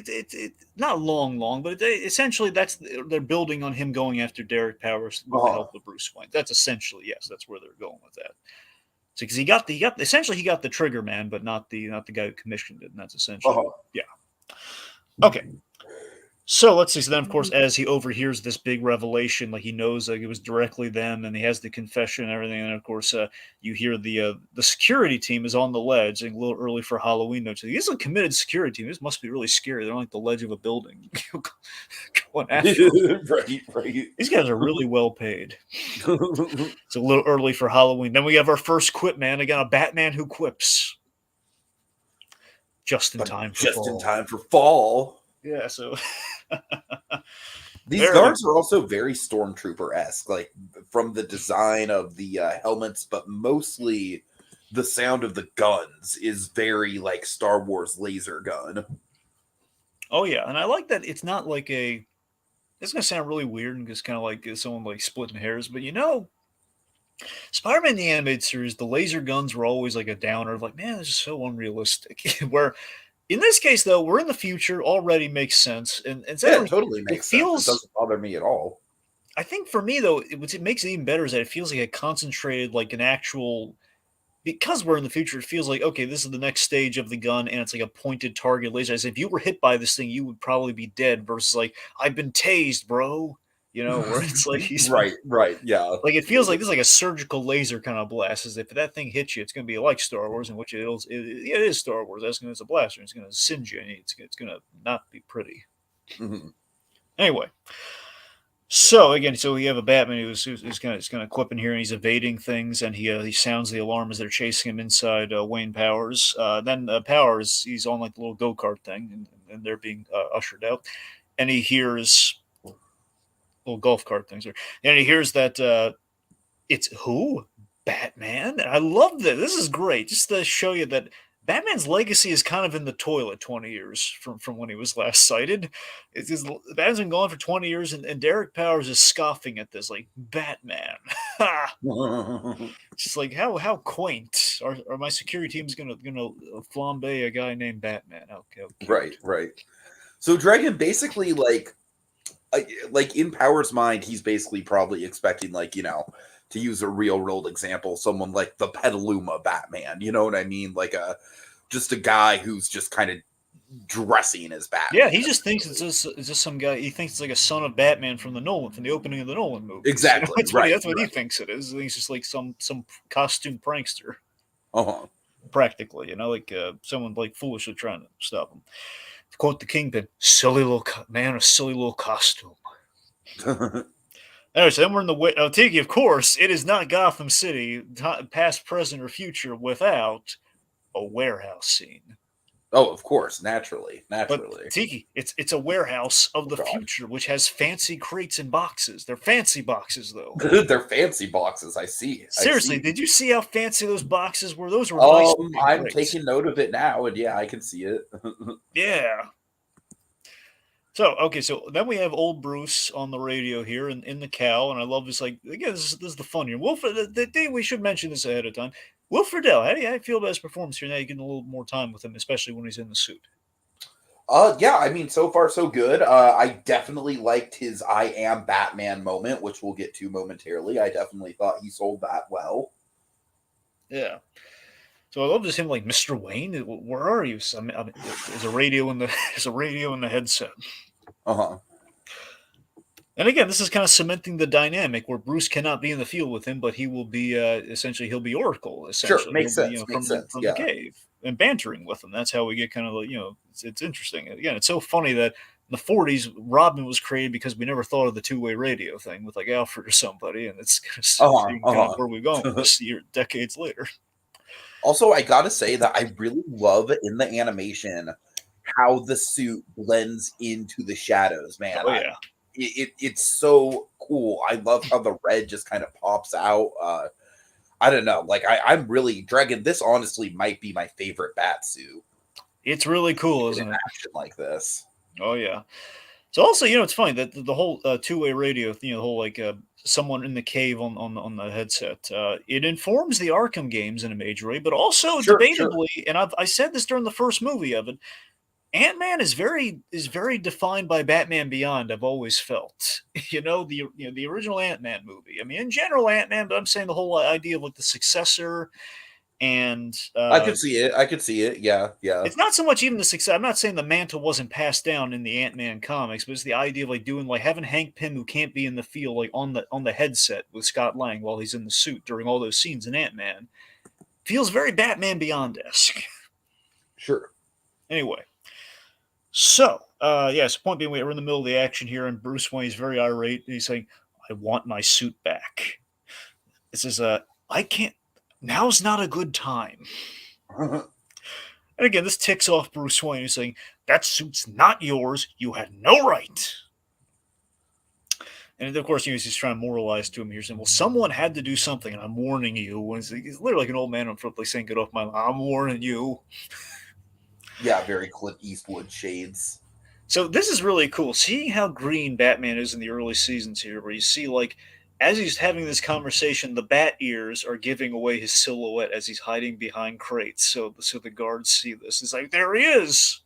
not long, but essentially they're building on him going after Derek Powers with the Uh-huh. help of Bruce Wayne. That's essentially yes, that's where they're going with that. So because he got essentially he got the trigger man, but not the guy who commissioned it, and that's essentially Uh-huh. what. Yeah. Okay. So let's see. So then, of course, as he overhears this big revelation, like he knows like it was directly them, and he has the confession and everything. And of course, you hear the security team is on the ledge, and a little early for Halloween. Though, so this is a committed security team. This must be really scary. They're on like the ledge of a building, going after them. Right, right. These guys are really well paid. It's a little early for Halloween. Then we have our first quip, man. Again, a Batman who quips just in But time for just in fall. time for fall. Yeah, so These guards are also very stormtrooper-esque, like from the design of the helmets, but mostly the sound of the guns is very like Star Wars laser gun. Oh yeah, and I like that it's not like a. It's gonna sound really weird and just kind of like someone like splitting hairs, but Spider-Man the animated series, the laser guns were always like a downer. Like, man, this is so unrealistic. Where in this case, though, we're in the future. Already makes sense, and it's Yeah, it actually totally it makes sense. It feels. doesn't bother me at all. I think for me though, what makes it even better is that it feels like a concentrated, like an actual because we're in the future, it feels like okay, this is the next stage of the gun, and it's like a pointed target laser. As if you were hit by this thing, you would probably be dead. Versus like I've been tased, bro. Where it's like he's been, Right, right, yeah. like it feels like this is like a surgical laser kind of blast. As if that thing hits you, it's going to be like Star Wars, in which it is Star Wars. That's going it's a blaster. It's going to singe you, and it's going to not be pretty. Mhm. Anyway, so again, so we have a Batman who's kind of equipping here, and he's evading things, and he sounds the alarm as they're chasing him inside Wayne Powers. Then Powers, he's on like the little go kart thing, and they're being ushered out, and he hears little golf cart things, and he hears that it's who Batman. And I love this. This is great, just to show you that Batman's legacy is kind of in the toilet 20 years from when he was last sighted. It's just, Batman's been gone for 20 years, and Derek Powers is scoffing at this, like, Batman. Just like, how quaint. Are my security teams gonna flambe a guy named Batman? Okay, Right, right. So Dragon basically like in Power's mind, he's basically probably expecting to use a real world example, someone like the Petaluma Batman. You know what I mean? Like just a guy who's just kind of dressing as Batman. Yeah, he just thinks it's just some guy. He thinks it's like a son of Batman from the opening of the Nolan movie. Exactly. That's right. That's what right. he thinks it is. He's just like some costume prankster, Uh-huh. practically. Like someone like foolishly trying to stop him. To quote the Kingpin, "Silly little man, a silly little costume." Anyway, so then we're in the Tiki. Of course, it is not Gotham City, past, present, or future, without a warehouse scene. Oh, of course, naturally. But Tiki, it's a warehouse of the future, which has fancy crates and boxes. They're fancy boxes, though. They're fancy boxes. I see. Seriously, did you see how fancy those boxes were? Those were nice. I'm crates. taking note of it now, and yeah, I can see it. Yeah. So then we have old Bruce on the radio here in the cow, and I love this. Like again, this is the fun here. We should mention this ahead of time. Will Friedle, how do you feel about his performance here? Now you're getting a little more time with him, especially when he's in the suit. Yeah, I mean, so far so good. I definitely liked his "I am Batman" moment, which we'll get to momentarily. I definitely thought he sold that well. Yeah. So I love this him like Mr. Wayne. Where are you? There's a radio in the headset. Uh-huh. And again, this is kind of cementing the dynamic where Bruce cannot be in the field with him, but he will be essentially he'll be Oracle. Essentially, sure, makes sense. From the cave and bantering with him. That's how we get kind of like it's interesting. Again, it's so funny that in the 40s Robin was created because we never thought of the two-way radio thing with like Alfred or somebody, and it's kind of where we're going this year, decades later. Also, I gotta say that I really love in the animation how the suit blends into the shadows, man. Oh yeah. It's so cool. I love how the red just kind of pops out. I don't know. Like I'm really Dragon. This honestly might be my favorite bat suit. It's really cool, isn't it? Action like this. Oh yeah. So also, it's funny that the whole two-way radio, the whole like someone in the cave on the headset, it informs the Arkham games in a major way, but also debatably, and I said this during the first movie of it. Ant-Man is very defined by Batman Beyond. I've always felt, the original Ant-Man movie. I mean, in general, Ant-Man, but I'm saying the whole idea of like the successor And I could see it. I could see it. Yeah, yeah. it's not so much even the success. I'm not saying the mantle wasn't passed down in the Ant-Man comics, but it's the idea of like doing like having Hank Pym, who can't be in the field, like on the headset with Scott Lang while he's in the suit during all those scenes in Ant-Man, feels very Batman Beyond-esque. Sure. Anyway, so yes, point being, we're in the middle of the action here, and Bruce Wayne's very irate. He's saying, "I want my suit back." It says, "I can't. Now's not a good time." And again, this ticks off Bruce Wayne. He's saying, "That suit's not yours. You had no right." And of course, he's trying to moralize to him here, saying, "Well, someone had to do something, and I'm warning you." And he's literally like an old man on foot, like saying, "Get off my line. I'm warning you." Yeah, very Clint Eastwood shades. So this is really cool, seeing how green Batman is in the early seasons here, where you see like as he's having this conversation, the bat ears are giving away his silhouette as he's hiding behind crates. So the guards see this. It's like there he is.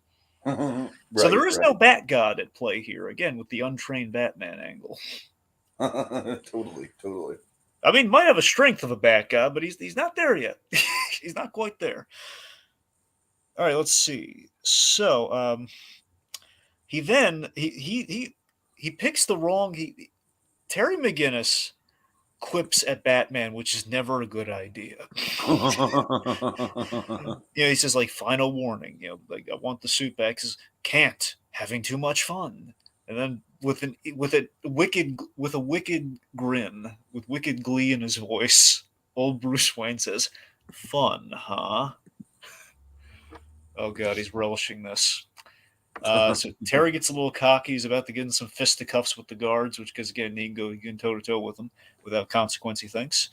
Right, So there is right. no Bat God at play here, again with the untrained Batman angle. Totally, totally. I mean, might have a strength of a Bat God, but he's not there yet. He's not quite there. All right, let's see. So he then he picks the wrong. Terry McGinnis quips at Batman, which is never a good idea. He says like final warning, like I want the suit back. He says can't, having too much fun, and then with a wicked grin, with wicked glee in his voice, old Bruce Wayne says, "Fun, huh?" Oh god, he's relishing this. So Terry gets a little cocky. He's about to get in some fisticuffs with the guards, which because again, he can go toe to toe with them without consequence. He thinks.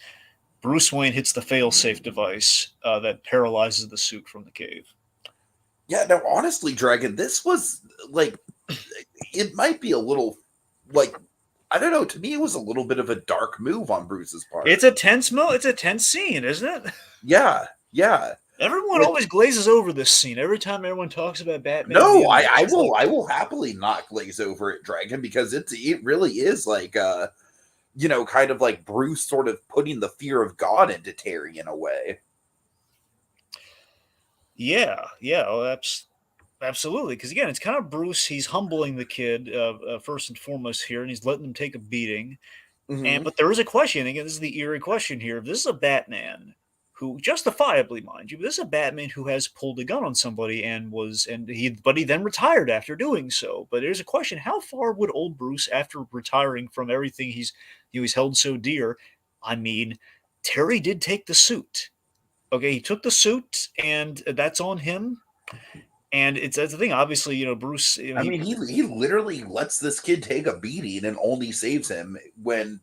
Bruce Wayne hits the fail-safe device that paralyzes the suit from the cave. Yeah, no, honestly, Dragon, this was like it might be a little like I don't know. To me, it was a little bit of a dark move on Bruce's part. It's a tense It's a tense scene, isn't it? Yeah, yeah. Everyone always glazes over this scene every time everyone talks about Batman. No, I will happily not glaze over it, Dragon, because it really is like kind of like Bruce sort of putting the fear of God into Terry in a way. Yeah, absolutely. Because again, it's kind of Bruce. He's humbling the kid first and foremost here, and he's letting him take a beating. Mm-hmm. But there is a question. Again, this is the eerie question here. If this is a Batman who, justifiably, mind you, but this is a Batman who has pulled a gun on somebody but he then retired after doing so. But there's a question: how far would old Bruce, after retiring from everything he's held so dear? I mean, Terry did take the suit. Okay, he took the suit, and that's on him. And that's the thing. Obviously, Bruce. I mean, he literally lets this kid take a beating and only saves him when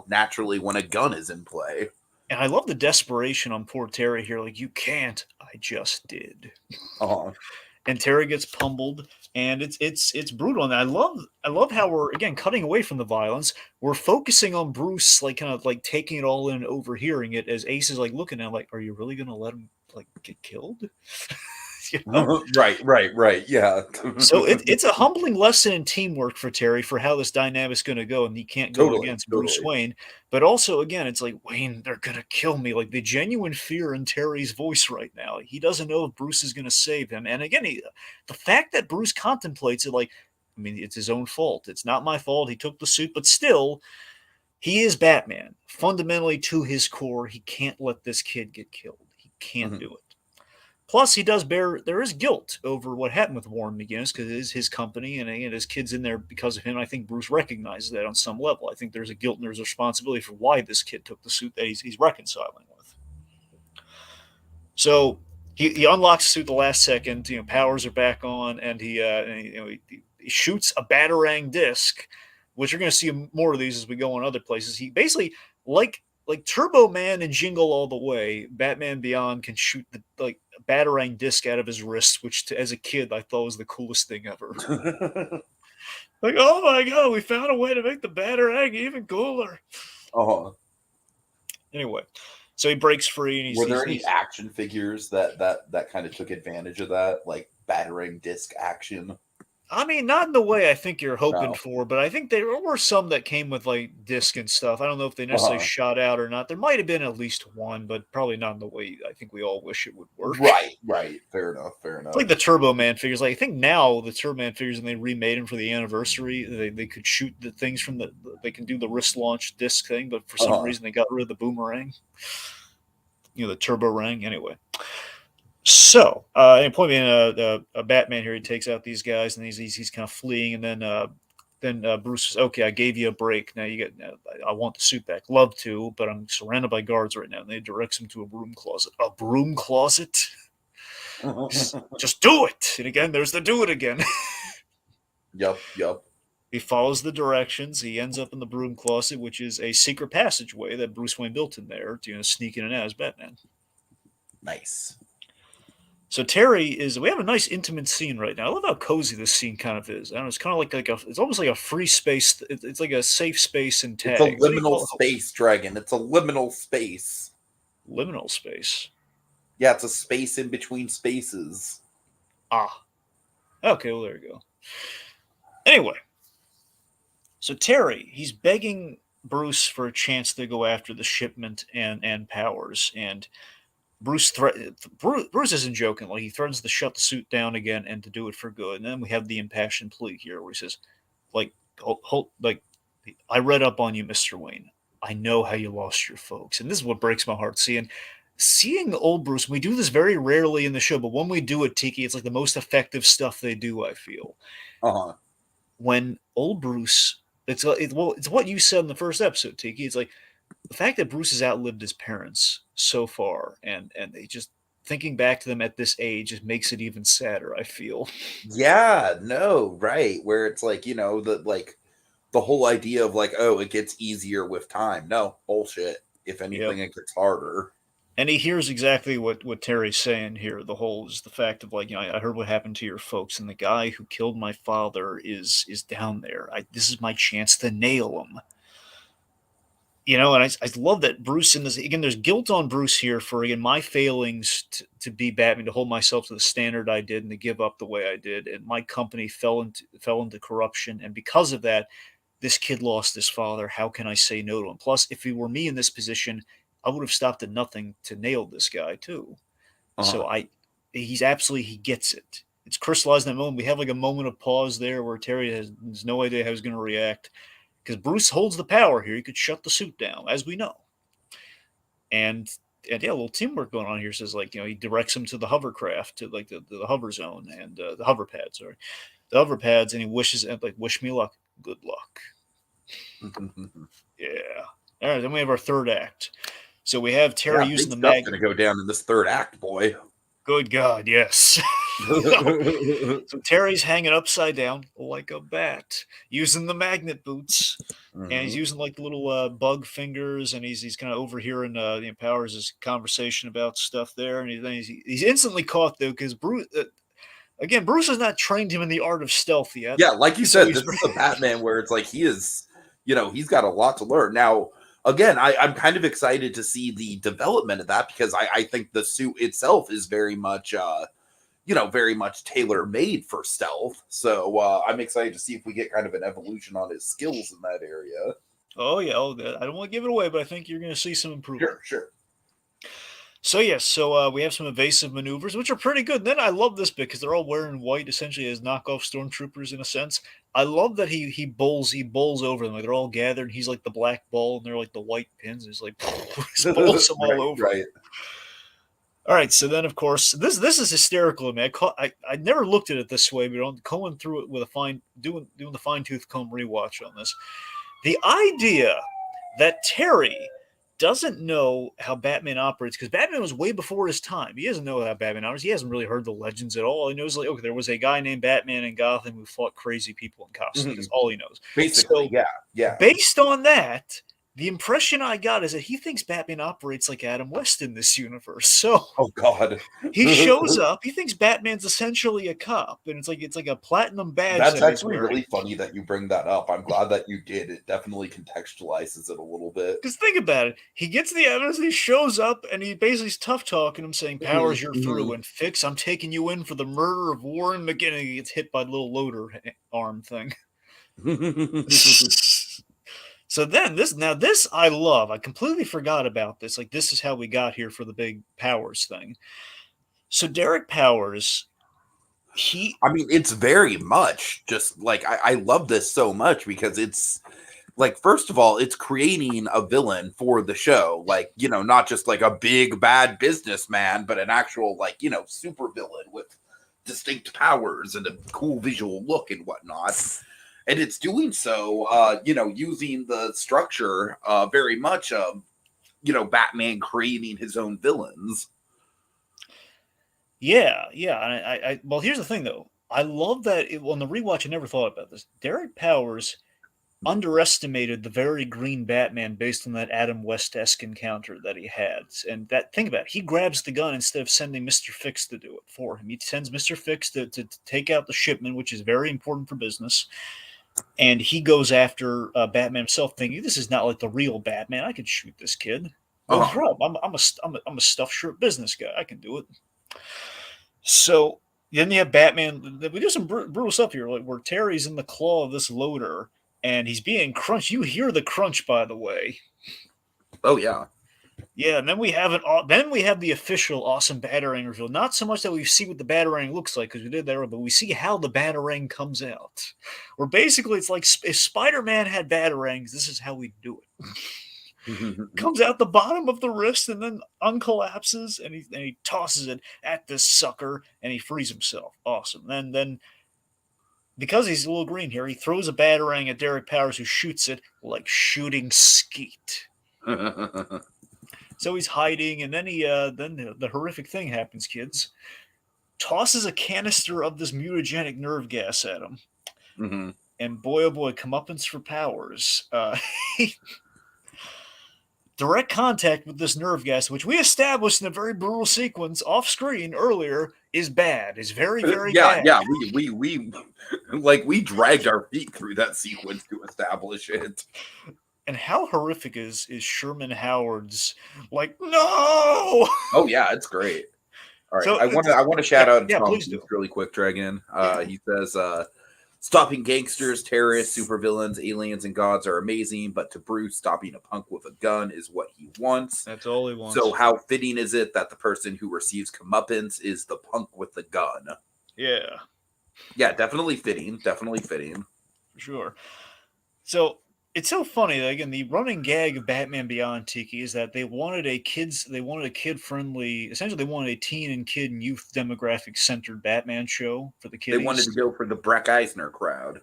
naturally when a gun is in play. And I love the desperation on poor Terry here. Like, you can't. I just did. Uh-huh. And Terry gets pummeled, and it's brutal. And I love how we're again cutting away from the violence. We're focusing on Bruce, like kind of like taking it all in, overhearing it as Ace is like looking at him, like, are you really gonna let him like get killed? Right. Yeah. So it's a humbling lesson in teamwork for Terry for how this dynamic's going to go, and he can't go against Bruce Wayne. But also, again, it's like, Wayne, they're going to kill me. Like the genuine fear in Terry's voice right now. He doesn't know if Bruce is going to save him. And again, the fact that Bruce contemplates it, like, I mean, it's his own fault. It's not my fault. He took the suit, but still, he is Batman. Fundamentally, to his core, he can't let this kid get killed. He can't do it. Plus, there is guilt over what happened with Warren McGinnis because it is his company and his kid's in there because of him. I think Bruce recognizes that on some level. I think there's a guilt and there's a responsibility for why this kid took the suit that he's reconciling with. So he unlocks the suit the last second. Powers are back on, and he shoots a Batarang disc, which you're going to see more of these as we go on other places. He basically like Turbo Man and Jingle All the Way, Batman Beyond can shoot the Batarang disc out of his wrist, which as a kid I thought was the coolest thing ever. Like, oh my god, we found a way to make the Batarang even cooler. Anyway, so he breaks free. And were there any action figures that kind of took advantage of that, like Batarang disc action? I mean, not in the way I think you're hoping No. for, but I think there were some that came with like disc and stuff. I don't know if they necessarily Uh-huh. shot out or not. There might have been at least one, but probably not in the way I think we all wish it would work. Right, right. Fair enough, fair It's like enough. the Turbo Man figures. Like I think now the Turbo Man figures, and they remade them for the anniversary. They could shoot the things from they can do the wrist launch disc thing, but for some Uh-huh. reason they got rid of the boomerang. The Turbo Ring. Anyway, so and point being, a Batman here, he takes out these guys, and he's kind of fleeing, and then Bruce says, "Okay, I gave you a break. Now you get. I want the suit back. Love to, but I'm surrounded by guards right now." And they directs him to a broom closet. A broom closet? Just do it. And again, there's the do it again. Yep. He follows the directions. He ends up in the broom closet, which is a secret passageway that Bruce Wayne built in there to sneak in and out as Batman. Nice. So Terry is. We have a nice intimate scene right now. I love how cozy this scene kind of is. I don't know. It's kind of like a. It's almost like a free space. It's like a safe space in It's a tag. What do you liminal call it? space, Dragon. It's a liminal space. Liminal space. Yeah, it's a space in between spaces. Ah. Okay. Well, there you go. Anyway, so Terry, he's begging Bruce for a chance to go after the shipment and Powers, and Bruce isn't joking. Like he threatens to shut the suit down again and to do it for good. And then we have the impassioned plea here, where he says, "Like, like, I read up on you, Mister Wayne. I know how you lost your folks, and this is what breaks my heart. Seeing old Bruce. We do this very rarely in the show, but when we do it, Tiki, it's like the most effective stuff they do. I feel Uh-huh. when old Bruce. It's what you said in the first episode, Tiki. It's like the fact that Bruce has outlived his parents so far, and they just thinking back to them at this age just makes it even sadder. I feel. Yeah, no, right. Where it's like, the whole idea of like, oh, it gets easier with time. No, bullshit. If Yep. anything, it gets harder. And he hears exactly what Terry's saying here. The whole is the fact of like, I heard what happened to your folks, and the guy who killed my father is down there. This is my chance to nail him. And I love that Bruce in this again. There's guilt on Bruce here for again my failings to be Batman, to hold myself to the standard I did, and to give up the way I did, and my company fell into corruption, and because of that, this kid lost his father. How can I say no to him? Plus, if he were me in this position, I would have stopped at nothing to nail this guy too. Uh-huh. So he gets it. It's crystallized in that moment. We have like a moment of pause there where Terry has no idea how he's going to react because Bruce holds the power here. He could shut the suit down, as we know. And yeah, a little teamwork going on here. Says like he directs him to the hovercraft, to like the hover zone and the hover pad. Sorry, the hover pads, and he wishes and like wish me luck, good luck. Yeah. All right, then we have our third act. So we have Terry Yeah, using big the stuff's mag. gonna go down in this third act, boy. Good God, yes. So Terry's hanging upside down like a bat, using the magnet boots, and he's Mhm. using like the little bug fingers, and he's kind of overhearing the Powers' conversation about stuff there, and he's instantly caught though because Bruce. Again, Bruce has not trained him in the art of stealth yet. Yeah, like you So said, he's this is a Batman where it's like he is, he's got a lot to learn. Now, again, I'm kind of excited to see the development of that because I think the suit itself is very much, very much tailor made for stealth. So I'm excited to see if we get kind of an evolution on his skills in that area. Oh yeah, I don't want to give it away, but I think you're going to see some improvement. Sure. So yes, so we have some evasive maneuvers, which are pretty good. And then I love this bit because they're all wearing white, essentially as knockoff stormtroopers in a sense. I love that he bowls over them. Like they're all gathered. And he's like the black ball, and they're like the white pins. He's like just bowls them all over. Right. All right, so then of course this is hysterical to me. I never looked at it this way, but on going through it with doing the fine tooth comb rewatch on this, the idea that Terry doesn't know how Batman operates because Batman was way before his time. He doesn't know how Batman operates. He hasn't really heard the legends at all. He knows like okay, there was a guy named Batman in Gotham who fought crazy people in costumes. That's all he knows. Basically, So yeah. based on that, the impression I got is that he thinks Batman operates like Adam West in this universe. So Oh God. he shows up. He thinks Batman's essentially a cop, and it's like a platinum badge That's that he's actually wearing. really funny that you bring that up. I'm glad that you did. It definitely contextualizes it a little bit. Because think about it. He gets the evidence, he shows up, and he basically is tough talking him, saying, Powers, you're through, and Fix, I'm taking you in for the murder of Warren McGinnis. He gets hit by the little loader arm thing. So then this I love. I completely forgot about this. Like, this is how we got here for the big Powers thing. So Derek Powers, I mean, it's very much just like I love this so much because it's like, first of all, it's creating a villain for the show, like, you know, not just like a big bad businessman, but an actual, like, you know, super villain with distinct powers and a cool visual look and whatnot. And it's doing so, you know, using the structure very much of, you know, Batman creating his own villains. Yeah. Well, here's the thing, though. I love that on the rewatch. I never thought about this. Derek Powers underestimated the very green Batman based on that Adam West-esque encounter that he had. And that, think about it, he grabs the gun instead of sending Mr. Fix to do it for him. He sends Mr. Fix to take out the shipment, which is very important for business. And he goes after Batman himself, thinking, this is not like the real Batman. I can shoot this kid. No problem. I'm a stuffed shirt business guy. I can do it. So then you have Batman. We do some brutal stuff here, like where Terry's in the claw of this loader, and he's being crunched. You hear the crunch, by the way. Oh yeah. Yeah, and then we have the official awesome Batarang reveal. Not so much that we see what the Batarang looks like, because we did that, but we see how the Batarang comes out. Where basically it's like, if Spider-Man had Batarangs, this is how we do it. Comes out the bottom of the wrist and then uncollapses, and he tosses it at this sucker, and he frees himself. Awesome. And then because he's a little green here, he throws a Batarang at Derek Powers, who shoots it like shooting skeet. So he's hiding, and then the horrific thing happens, kids. Tosses a canister of this mutagenic nerve gas at him. Mm-hmm. And boy, oh boy, comeuppance for Powers. Direct contact with this nerve gas, which we established in a very brutal sequence off screen earlier, is bad. Is very, very bad. Yeah. We dragged our feet through that sequence to establish it. And how horrific is Sherman Howard's like, no? Oh yeah, it's great. All right, So I want to shout out yeah, Tom please do. really quick, Dragon. He says, stopping gangsters, terrorists, supervillains, aliens, and gods are amazing, but to Bruce, stopping a punk with a gun is what he wants. That's all he wants. So how fitting is it that the person who receives comeuppance is the punk with the gun? Yeah. Yeah, definitely fitting. Definitely fitting. For sure. So it's so funny that, again, the running gag of Batman Beyond, Tiki, is that they wanted a kid-friendly, essentially they wanted a teen and kid and youth demographic centered Batman show for the kiddies. They wanted to go for the Breck Eisner crowd.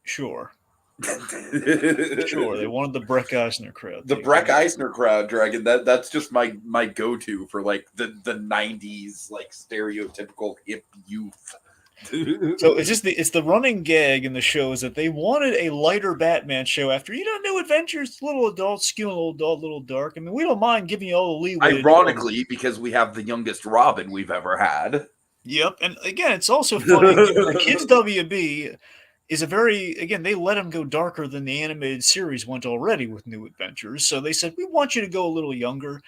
Sure. Sure, they wanted the Breck Eisner crowd. The Breck Eisner crowd, Dragon. That's just my go-to for like the 90s like stereotypical hip youth. So it's the running gag in the show is that they wanted a lighter Batman show after, New Adventures, little adult, skewing a little adult, little dark. I mean, we don't mind giving you all the leeway. Ironically, because we have the youngest Robin we've ever had. Yep, and again, it's also funny. The Kids WB is they let him go darker than the animated series went already with New Adventures. So they said, we want you to go a little younger.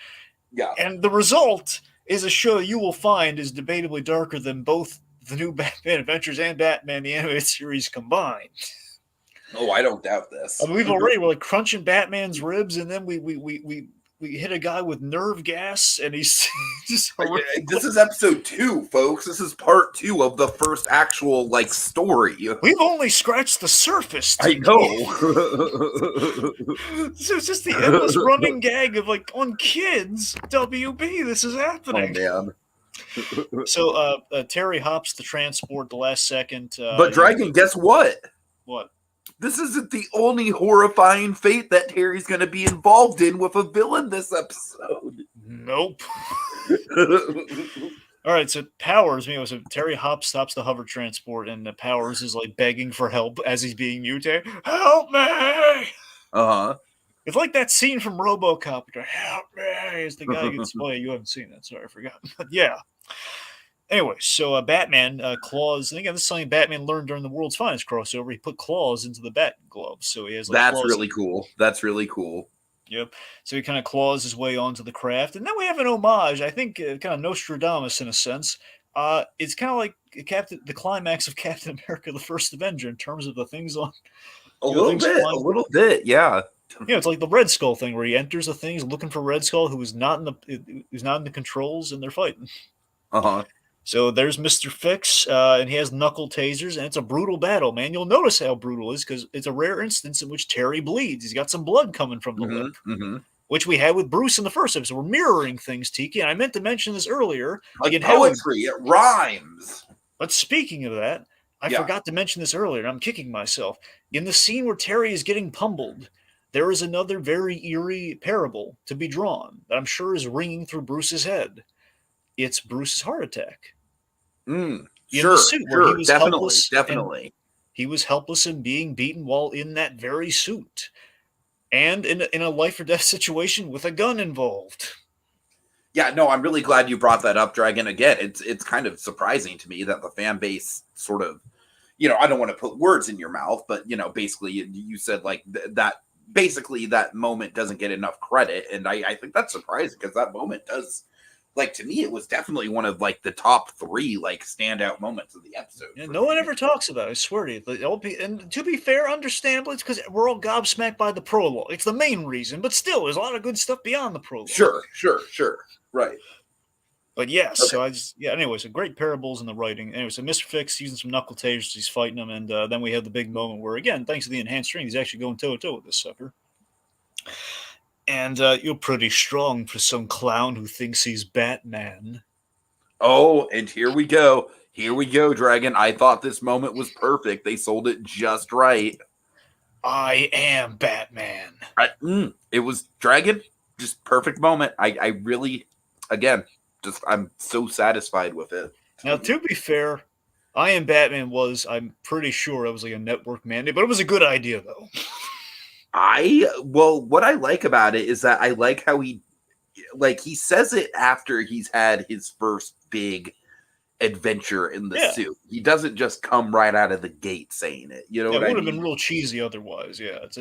Yeah. And the result is a show you will find is debatably darker than both the new Batman Adventures and Batman the Animated Series combined. Oh, I don't doubt this. I mean, we're like crunching Batman's ribs, and then we hit a guy with nerve gas, and he's just horrific. This is episode 2, folks. This is part 2 of the first actual like story. We've only scratched the surface. I know. So it's just the endless running gag of like, on Kids WB, this is happening. Oh man. So Terry hops the transport the last second. But Dragon, guess what? What? This isn't the only horrifying fate that Terry's going to be involved in with a villain this episode. Nope. All right, so Powers, so Terry stops the hover transport, and Powers is like begging for help as he's being mutated. Help me! Uh-huh. It's like that scene from RoboCop. Help me! As the guy gets. Oh, yeah, you haven't seen that. Sorry, I forgot. But yeah. Anyway, so Batman claws, and again, this is something Batman learned during the World's Finest crossover. He put claws into the bat gloves, so he has like That's claws. really cool. That's really cool. Yep. So he kind of claws his way onto the craft, and then we have an homage. I think kind of Nostradamus in a sense. It's kind of like the climax of Captain America: The First Avenger in terms of the things on, A little things bit, a flying. little bit, yeah. It's like the Red Skull thing where he enters the things looking for Red Skull, who's not in the controls, and they're fighting. Uh-huh. So there's Mr. Fix, and he has knuckle tasers, and it's a brutal battle, man. You'll notice how brutal it is because it's a rare instance in which Terry bleeds. He's got some blood coming from the lip, which we had with Bruce in the first episode. We're mirroring things, Tiki, and I meant to mention this earlier. Like poetry, it rhymes. But speaking of that, I forgot to mention this earlier, and I'm kicking myself. In the scene where Terry is getting pummeled, there is another very eerie parable to be drawn that I'm sure is ringing through Bruce's head. It's Bruce's heart attack. In the suit where he was definitely. He was helpless and being beaten while in that very suit, and in a life or death situation with a gun involved. Yeah, no, I'm really glad you brought that up, Dragon. Again, it's kind of surprising to me that the fan base sort of, I don't want to put words in your mouth, but basically you said like that. Basically, that moment doesn't get enough credit, and I think that's surprising because that moment does. Like, to me, it was definitely one of like the top 3 like standout moments of the episode. Yeah, no one ever talks about it. I swear to you. And to be fair, understandably, it's because we're all gobsmacked by the prologue. It's the main reason, but still, there's a lot of good stuff beyond the prologue. Sure, right. But yes, okay. Anyway, so great parables in the writing. Anyway, so Mr. Fix using some knuckle tasers, he's fighting them, and then we have the big moment where, again, thanks to the enhanced strength, he's actually going toe to toe with this sucker. And you're pretty strong for some clown who thinks he's Batman. Oh, and here we go. Here we go, Dragon. I thought this moment was perfect. They sold it just right. I am Batman. It was, Dragon, just perfect moment. I really, again, I'm so satisfied with it. Now, to be fair, I Am Batman I'm pretty sure it was like a network mandate, but it was a good idea, though. What I like about it is that I like how he says it after he's had his first big adventure in the suit. He doesn't just come right out of the gate saying it. You know what I mean? It would have been real cheesy otherwise. Yeah. It's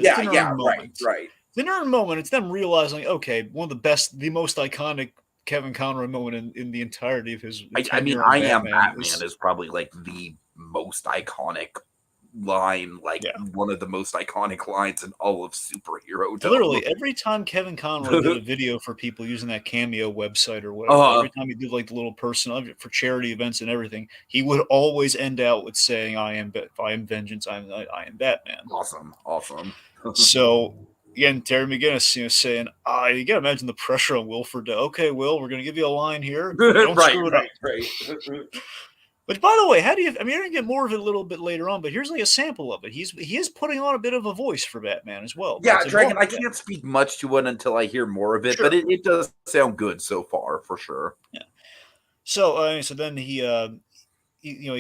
right. The nerd moment. It's them realizing, okay, one of the best, the most iconic Kevin Conroy moment in the entirety of his. I mean, I Am Batman is probably like the most iconic line, one of the most iconic lines in all of superhero. Literally, every time Kevin Conroy did a video for people using that Cameo website or whatever, every time he did like the little personal for charity events and everything, he would always end out with saying, I am vengeance, I am Batman. Awesome. So again, Terry McGinnis, saying, you gotta imagine the pressure on Will for okay, Will, we're gonna give you a line here. Don't screw it up. Right. Which, by the way, you're going to get more of it a little bit later on, but here's like a sample of it. He is putting on a bit of a voice for Batman as well. Yeah, Dragon, I can't speak much to it until I hear more of it, but it does sound good so far, for sure. Yeah. So then he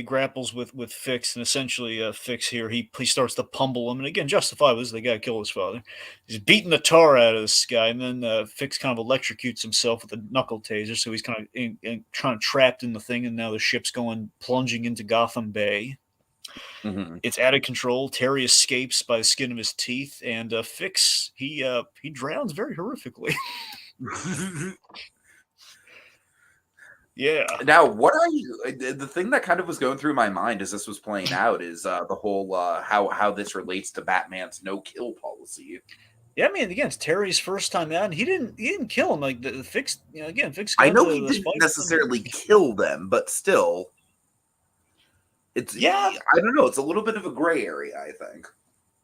grapples with Fix, and essentially Fix here, he starts to pummel him, and again, justifiably, the guy killed his father. He's beating the tar out of this guy, and then Fix kind of electrocutes himself with a knuckle taser, so he's kind of trapped in the thing, and now the ship's plunging into Gotham Bay. Mm-hmm. It's out of control. Terry escapes by the skin of his teeth, and Fix, he drowns very horrifically. Yeah. Now, what are you? The thing that kind of was going through my mind as this was playing out is the whole how this relates to Batman's no-kill policy. Yeah, I mean, again, it's Terry's first time out, and he didn't kill him. Like the Fix, Fix. I know he didn't necessarily kill them, but still, it's I don't know. It's a little bit of a gray area, I think.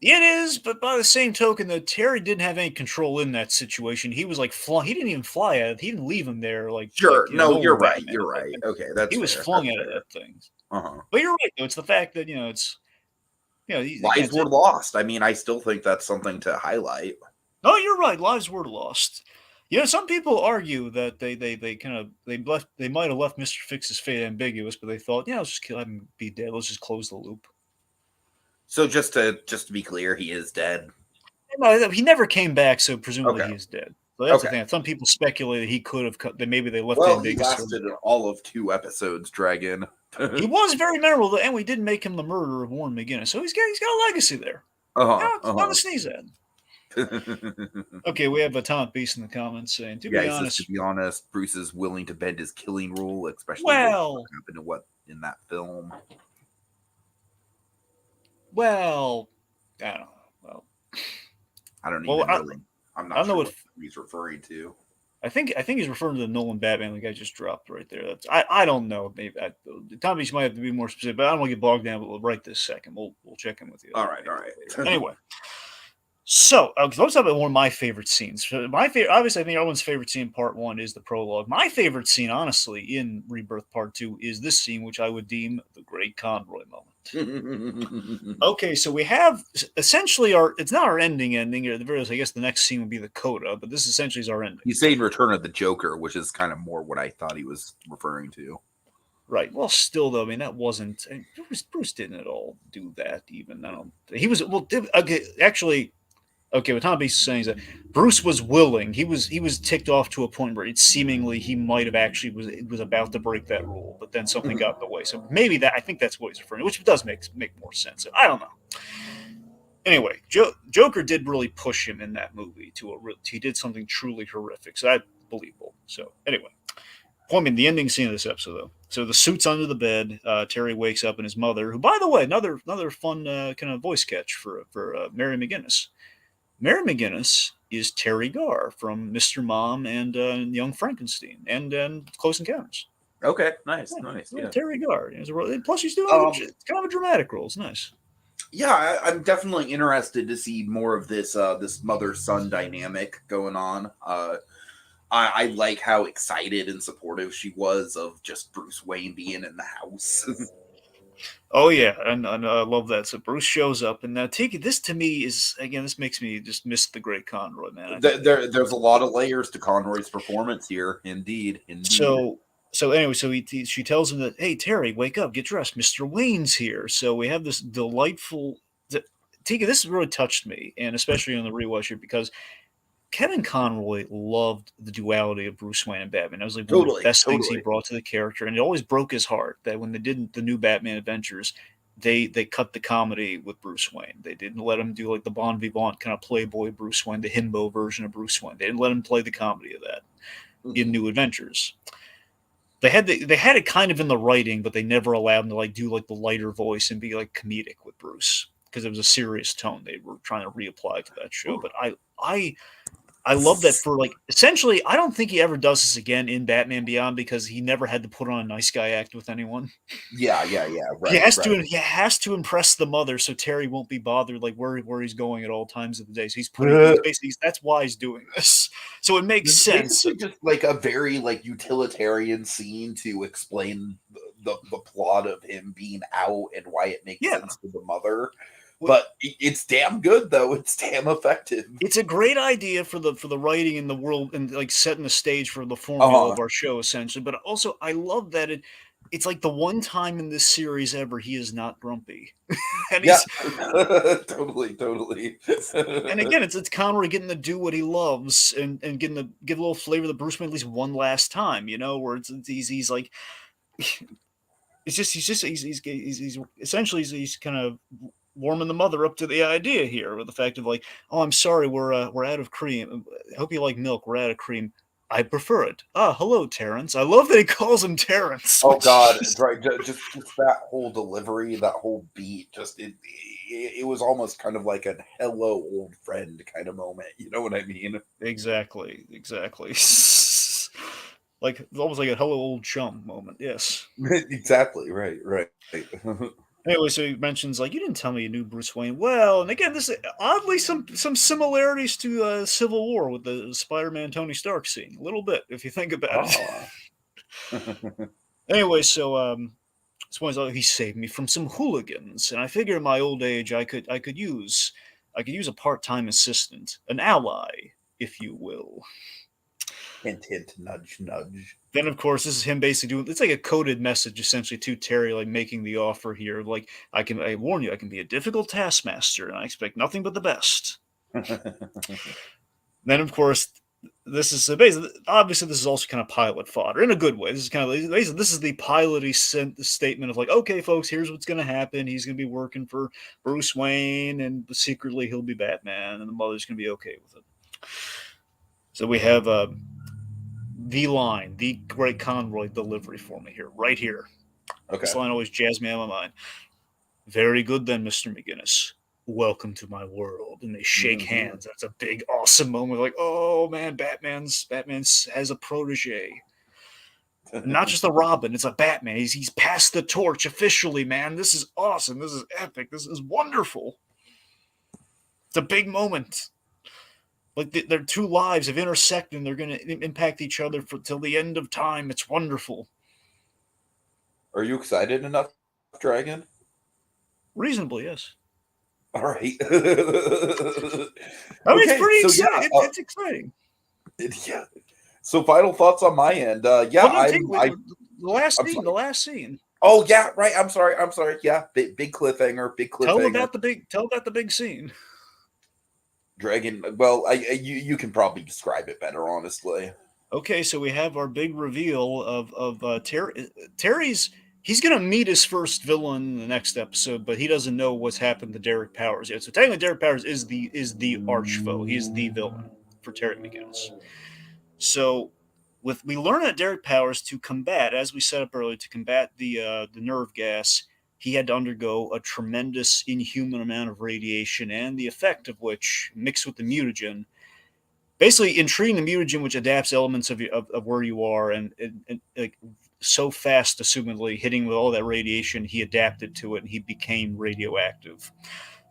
It is, but by the same token, though, Terry didn't have any control in that situation. He was like he didn't even fly at it. He didn't leave him there. Like sure, you're right. You're right. Okay, he was flung at that thing. Uh-huh. But you're right, though. It's the fact that it's lives were lost. I mean, I still think that's something to highlight. No, you're right. Lives were lost. Some people argue that they might have left Mr. Fix's fate ambiguous, but they thought, let's just kill him, be dead. Let's just close the loop. So just to be clear, he is dead. No, he never came back, so presumably Okay. he is dead. So that's the Okay. thing. Some people speculate that he could have that maybe they left it Well, in he Vegas. lasted all of 2 episodes, Dragon. He was very memorable, and we didn't make him the murderer of Warren McGinnis, so he's got a legacy there. Uh-huh. Yeah, it's not to sneeze at. Okay, we have Atomic Beast in the comments saying, to Yeah, be he says, to honest, be honest, Bruce is willing to bend his killing rule, especially with what well, happened to what in that film. well, I don't know. I don't Well, even really. I'm I not don't know sure what what he's referring to. I think he's referring to the Nolan Batman the guy just dropped right there. I don't know. Maybe Tom Beach might have to be more specific, but I don't want to get bogged down. But right this second, we'll check in with you. All right, all Maybe right. anyway, so let's talk about one of my favorite scenes. So my favorite, obviously, I think everyone's favorite scene in Part One is the prologue. My favorite scene, honestly, in Rebirth Part Two is this scene, which I would deem the Great Conroy moment. Okay, so we have essentially it's not our ending, or the very I guess the next scene would be the coda, but this essentially is our ending. He's saying Return of the Joker, which is kind of more what I thought he was referring to. Right. Well, still though, I mean that wasn't Bruce didn't at all do that. Even I don't. He was okay. Actually, okay. What Tom Beast is saying is that Bruce was willing. He was ticked off to a point where it seemingly he might have actually was about to break that rule, but then something got in the way. So maybe I think that's what he's referring to, which does make more sense. I don't know. Anyway, Joker did really push him in that movie he did something truly horrific. So that's believable. So anyway. The ending scene of this episode, though. So the suit's under the bed. Terry wakes up, and his mother, who, by the way, another fun kind of voice catch for Mary McGinnis. Mary McGinnis is Terry Garr from Mr. Mom and Young Frankenstein and Close Encounters. Okay, nice, nice. Yeah. Terry Garr. Plus, she's doing it's kind of a dramatic role. It's nice. Yeah, I'm definitely interested to see more of this this mother son dynamic going on. I like how excited and supportive she was of just Bruce Wayne being in the house. Oh yeah, and I love that. So Bruce shows up, and Tiki. This to me is again. This makes me just miss the Great Conroy, man. There's a lot of layers to Conroy's performance here. Indeed, indeed. So anyway, she tells him that, hey Terry, wake up, get dressed. Mr. Wayne's here. So we have this delightful. Tika, this really touched me, and especially on the rewatch here because Kevin Conroy loved the duality of Bruce Wayne and Batman. That was like one of the best things he brought to the character, and it always broke his heart that when they did the new Batman Adventures, they cut the comedy with Bruce Wayne. They didn't let him do like the bon vivant kind of playboy Bruce Wayne, the himbo version of Bruce Wayne. They didn't let him play the comedy of that in New Adventures. They had it kind of in the writing, but they never allowed him to like do like the lighter voice and be like comedic with Bruce because it was a serious tone they were trying to reapply to that show. But I love that for like essentially. I don't think he ever does this again in Batman Beyond because he never had to put on a nice guy act with anyone. Yeah. Right. He has to impress the mother so Terry won't be bothered like where he's going at all times of the day. So he's basically that's why he's doing this. So it makes sense. It's just like a very like utilitarian scene to explain the plot of him being out and why it makes sense to the mother. But it's damn good though. It's damn effective. It's a great idea for the writing in the world and like setting the stage for the formula of our show essentially. But also I love that it's like the one time in this series ever he is not grumpy. And he's totally. And again, it's Conroy getting to do what he loves and getting to give a little flavor to Bruce Wayne at least one last time, where he's like he's essentially he's kind of warming the mother up to the idea here with the fact of like, oh, I'm sorry, we're out of cream. I hope you like milk. We're out of cream. I prefer it. Hello, Terrence. I love that he calls him Terrence. Oh God, right? Just that whole delivery, that whole beat, just it was almost kind of like a hello, old friend kind of moment. You know what I mean? Exactly. Like almost like a hello, old chum moment. Yes. Exactly. Right. Anyway, so he mentions like you didn't tell me you knew Bruce Wayne well, and again, this oddly some similarities to Civil War with the Spider-Man Tony Stark scene, a little bit if you think about it. Anyway, so he saved me from some hooligans, and I figure in my old age I could use a part-time assistant, an ally, if you will. Hint, hint, nudge, nudge. Then, of course, this is him basically doing. It's like a coded message, essentially, to Terry, like making the offer here. Like, I warn you, I can be a difficult taskmaster, and I expect nothing but the best. Then, of course, this is basically, obviously, this is also kind of pilot fodder in a good way. This is kind of basically, this is the pilot statement of like, okay, folks, here's what's going to happen. He's going to be working for Bruce Wayne, and secretly he'll be Batman, and the mother's going to be okay with it. So we have the line, the great Conroy delivery for me here, right here. Okay. This line always jazzed me out of my mind. Very good then, Mr. McGinnis. Welcome to my world. And they shake hands. That's a big, awesome moment. Like, oh man, Batman has a protege. Not just a Robin, it's a Batman. He's passed the torch officially, man. This is awesome. This is epic. This is wonderful. It's a big moment. Like their two lives have intersected and they're going to impact each other till the end of time. It's wonderful. Are you excited enough, Dragon? Reasonably, yes. All right. I mean, it's pretty exciting. Yeah, it's exciting. Yeah. So, final thoughts on my end. Yeah, the last scene. Oh yeah, right. I'm sorry. Yeah, big cliffhanger. Tell about the big scene. Dragon. Well, you can probably describe it better, honestly. Okay, so we have our big reveal of Terry's. He's going to meet his first villain in the next episode, but he doesn't know what's happened to Derek Powers yet. So technically, Derek Powers is the arch foe. He's the villain for Terry McGinnis. So, we learn that Derek Powers, to combat, as we set up earlier, to combat the nerve gas, he had to undergo a tremendous inhuman amount of radiation, and the effect of which, mixed with the mutagen, basically in treating the mutagen, which adapts elements of where you are, and like so fast, assumedly hitting with all that radiation, he adapted to it and he became radioactive.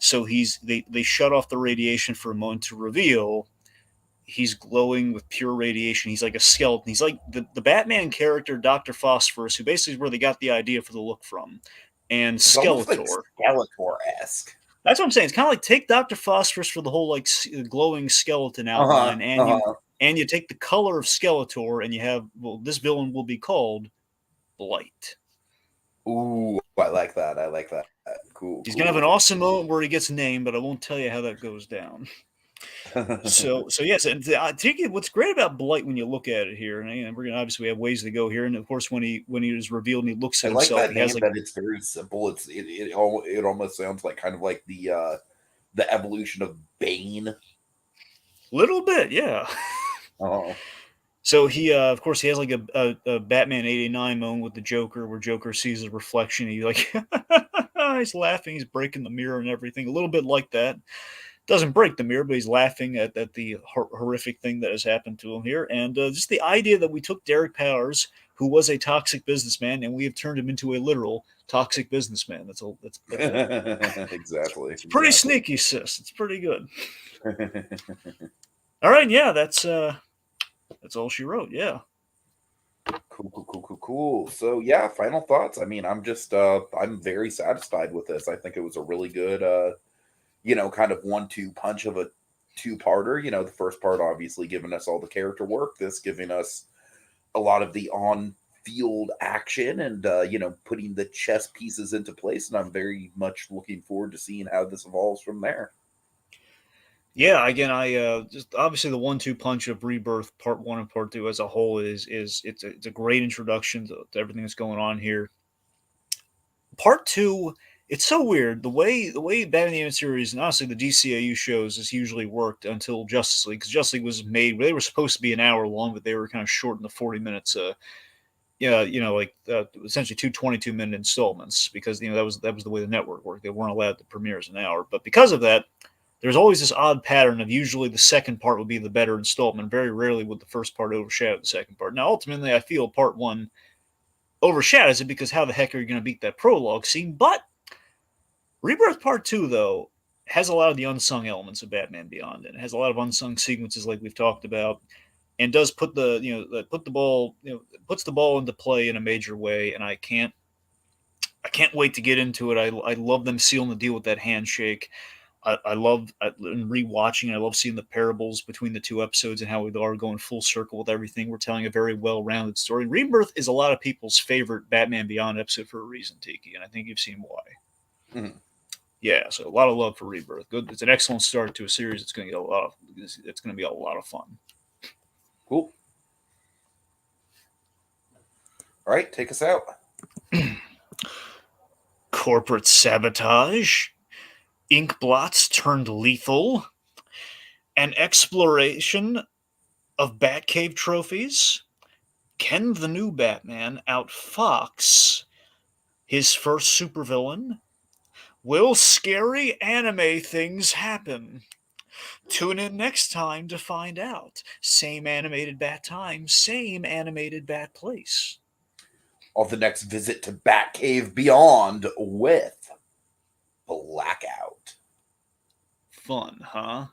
So they shut off the radiation for a moment to reveal he's glowing with pure radiation. He's like a skeleton. He's like the Batman character, Dr. Phosphorus, who basically is where they got the idea for the look from. And Skeletor. Like Skeletor-esque. That's what I'm saying. It's kind of like take Dr. Phosphorus for the whole like glowing skeleton outline, and you take the color of Skeletor, and you have, well, this villain will be called Blight. Ooh, I like that. Cool. He's gonna have an awesome moment where he gets named, but I won't tell you how that goes down. so yes, and what's great about Blight when you look at it here, and we're gonna obviously have ways to go here, and of course when he is revealed and he looks at himself, that he has that it's very simple. It almost sounds like kind of like the evolution of Bane. Little bit, yeah. Oh. So he, of course, he has like a Batman '89 moment with the Joker, where Joker sees his reflection. He like he's laughing, he's breaking the mirror and everything. A little bit like that. Doesn't break the mirror, but he's laughing at the horrific thing that has happened to him here. And just the idea that we took Derek Powers, who was a toxic businessman, and we have turned him into a literal toxic businessman. That's exactly. It's pretty sneaky, sis. It's pretty good. All right, yeah, that's all she wrote. Yeah. Cool. So yeah, final thoughts. I mean, I'm just I'm very satisfied with this. I think it was a really good kind of 1-2 punch of a two-parter. The first part obviously giving us all the character work, this giving us a lot of the on-field action, and putting the chess pieces into place, and I'm very much looking forward to seeing how this evolves from there. Yeah, again, I just obviously the 1-2 punch of Rebirth Part 1 and Part 2 as a whole is it's a great introduction to everything that's going on here. Part 2, it's so weird the way Batman the Animated Series and honestly the DCAU shows has usually worked until Justice League, because Justice League was made, they were supposed to be an hour long, but they were kind of shortened to 40 minutes. Essentially 2 22-minute installments, because that was the way the network worked. They weren't allowed to premiere as an hour, but because of that, there's always this odd pattern of usually the second part would be the better installment. Very rarely would the first part overshadow the second part. Now, ultimately, I feel Part 1 overshadows it, because how the heck are you going to beat that prologue scene? But Rebirth Part 2, though, has a lot of the unsung elements of Batman Beyond, and it has a lot of unsung sequences like we've talked about, and does puts the ball into play in a major way. And I can't wait to get into it. I love them sealing the deal with that handshake. I love rewatching. I love seeing the parables between the two episodes and how we are going full circle with everything. We're telling a very well-rounded story. Rebirth is a lot of people's favorite Batman Beyond episode for a reason, Tiki, and I think you've seen why. Mm-hmm. Yeah, so a lot of love for Rebirth. Good, it's an excellent start to a series. It's going to get a lot of. It's going to be a lot of fun. Cool. All right, take us out. Corporate sabotage, ink blots turned lethal, an exploration of Batcave trophies. Can the new Batman outfox his first supervillain? Will scary anime things happen? Tune in next time to find out. Same animated bat time, same animated bat place. On the next visit to Batcave Beyond with Blackout. Fun, huh?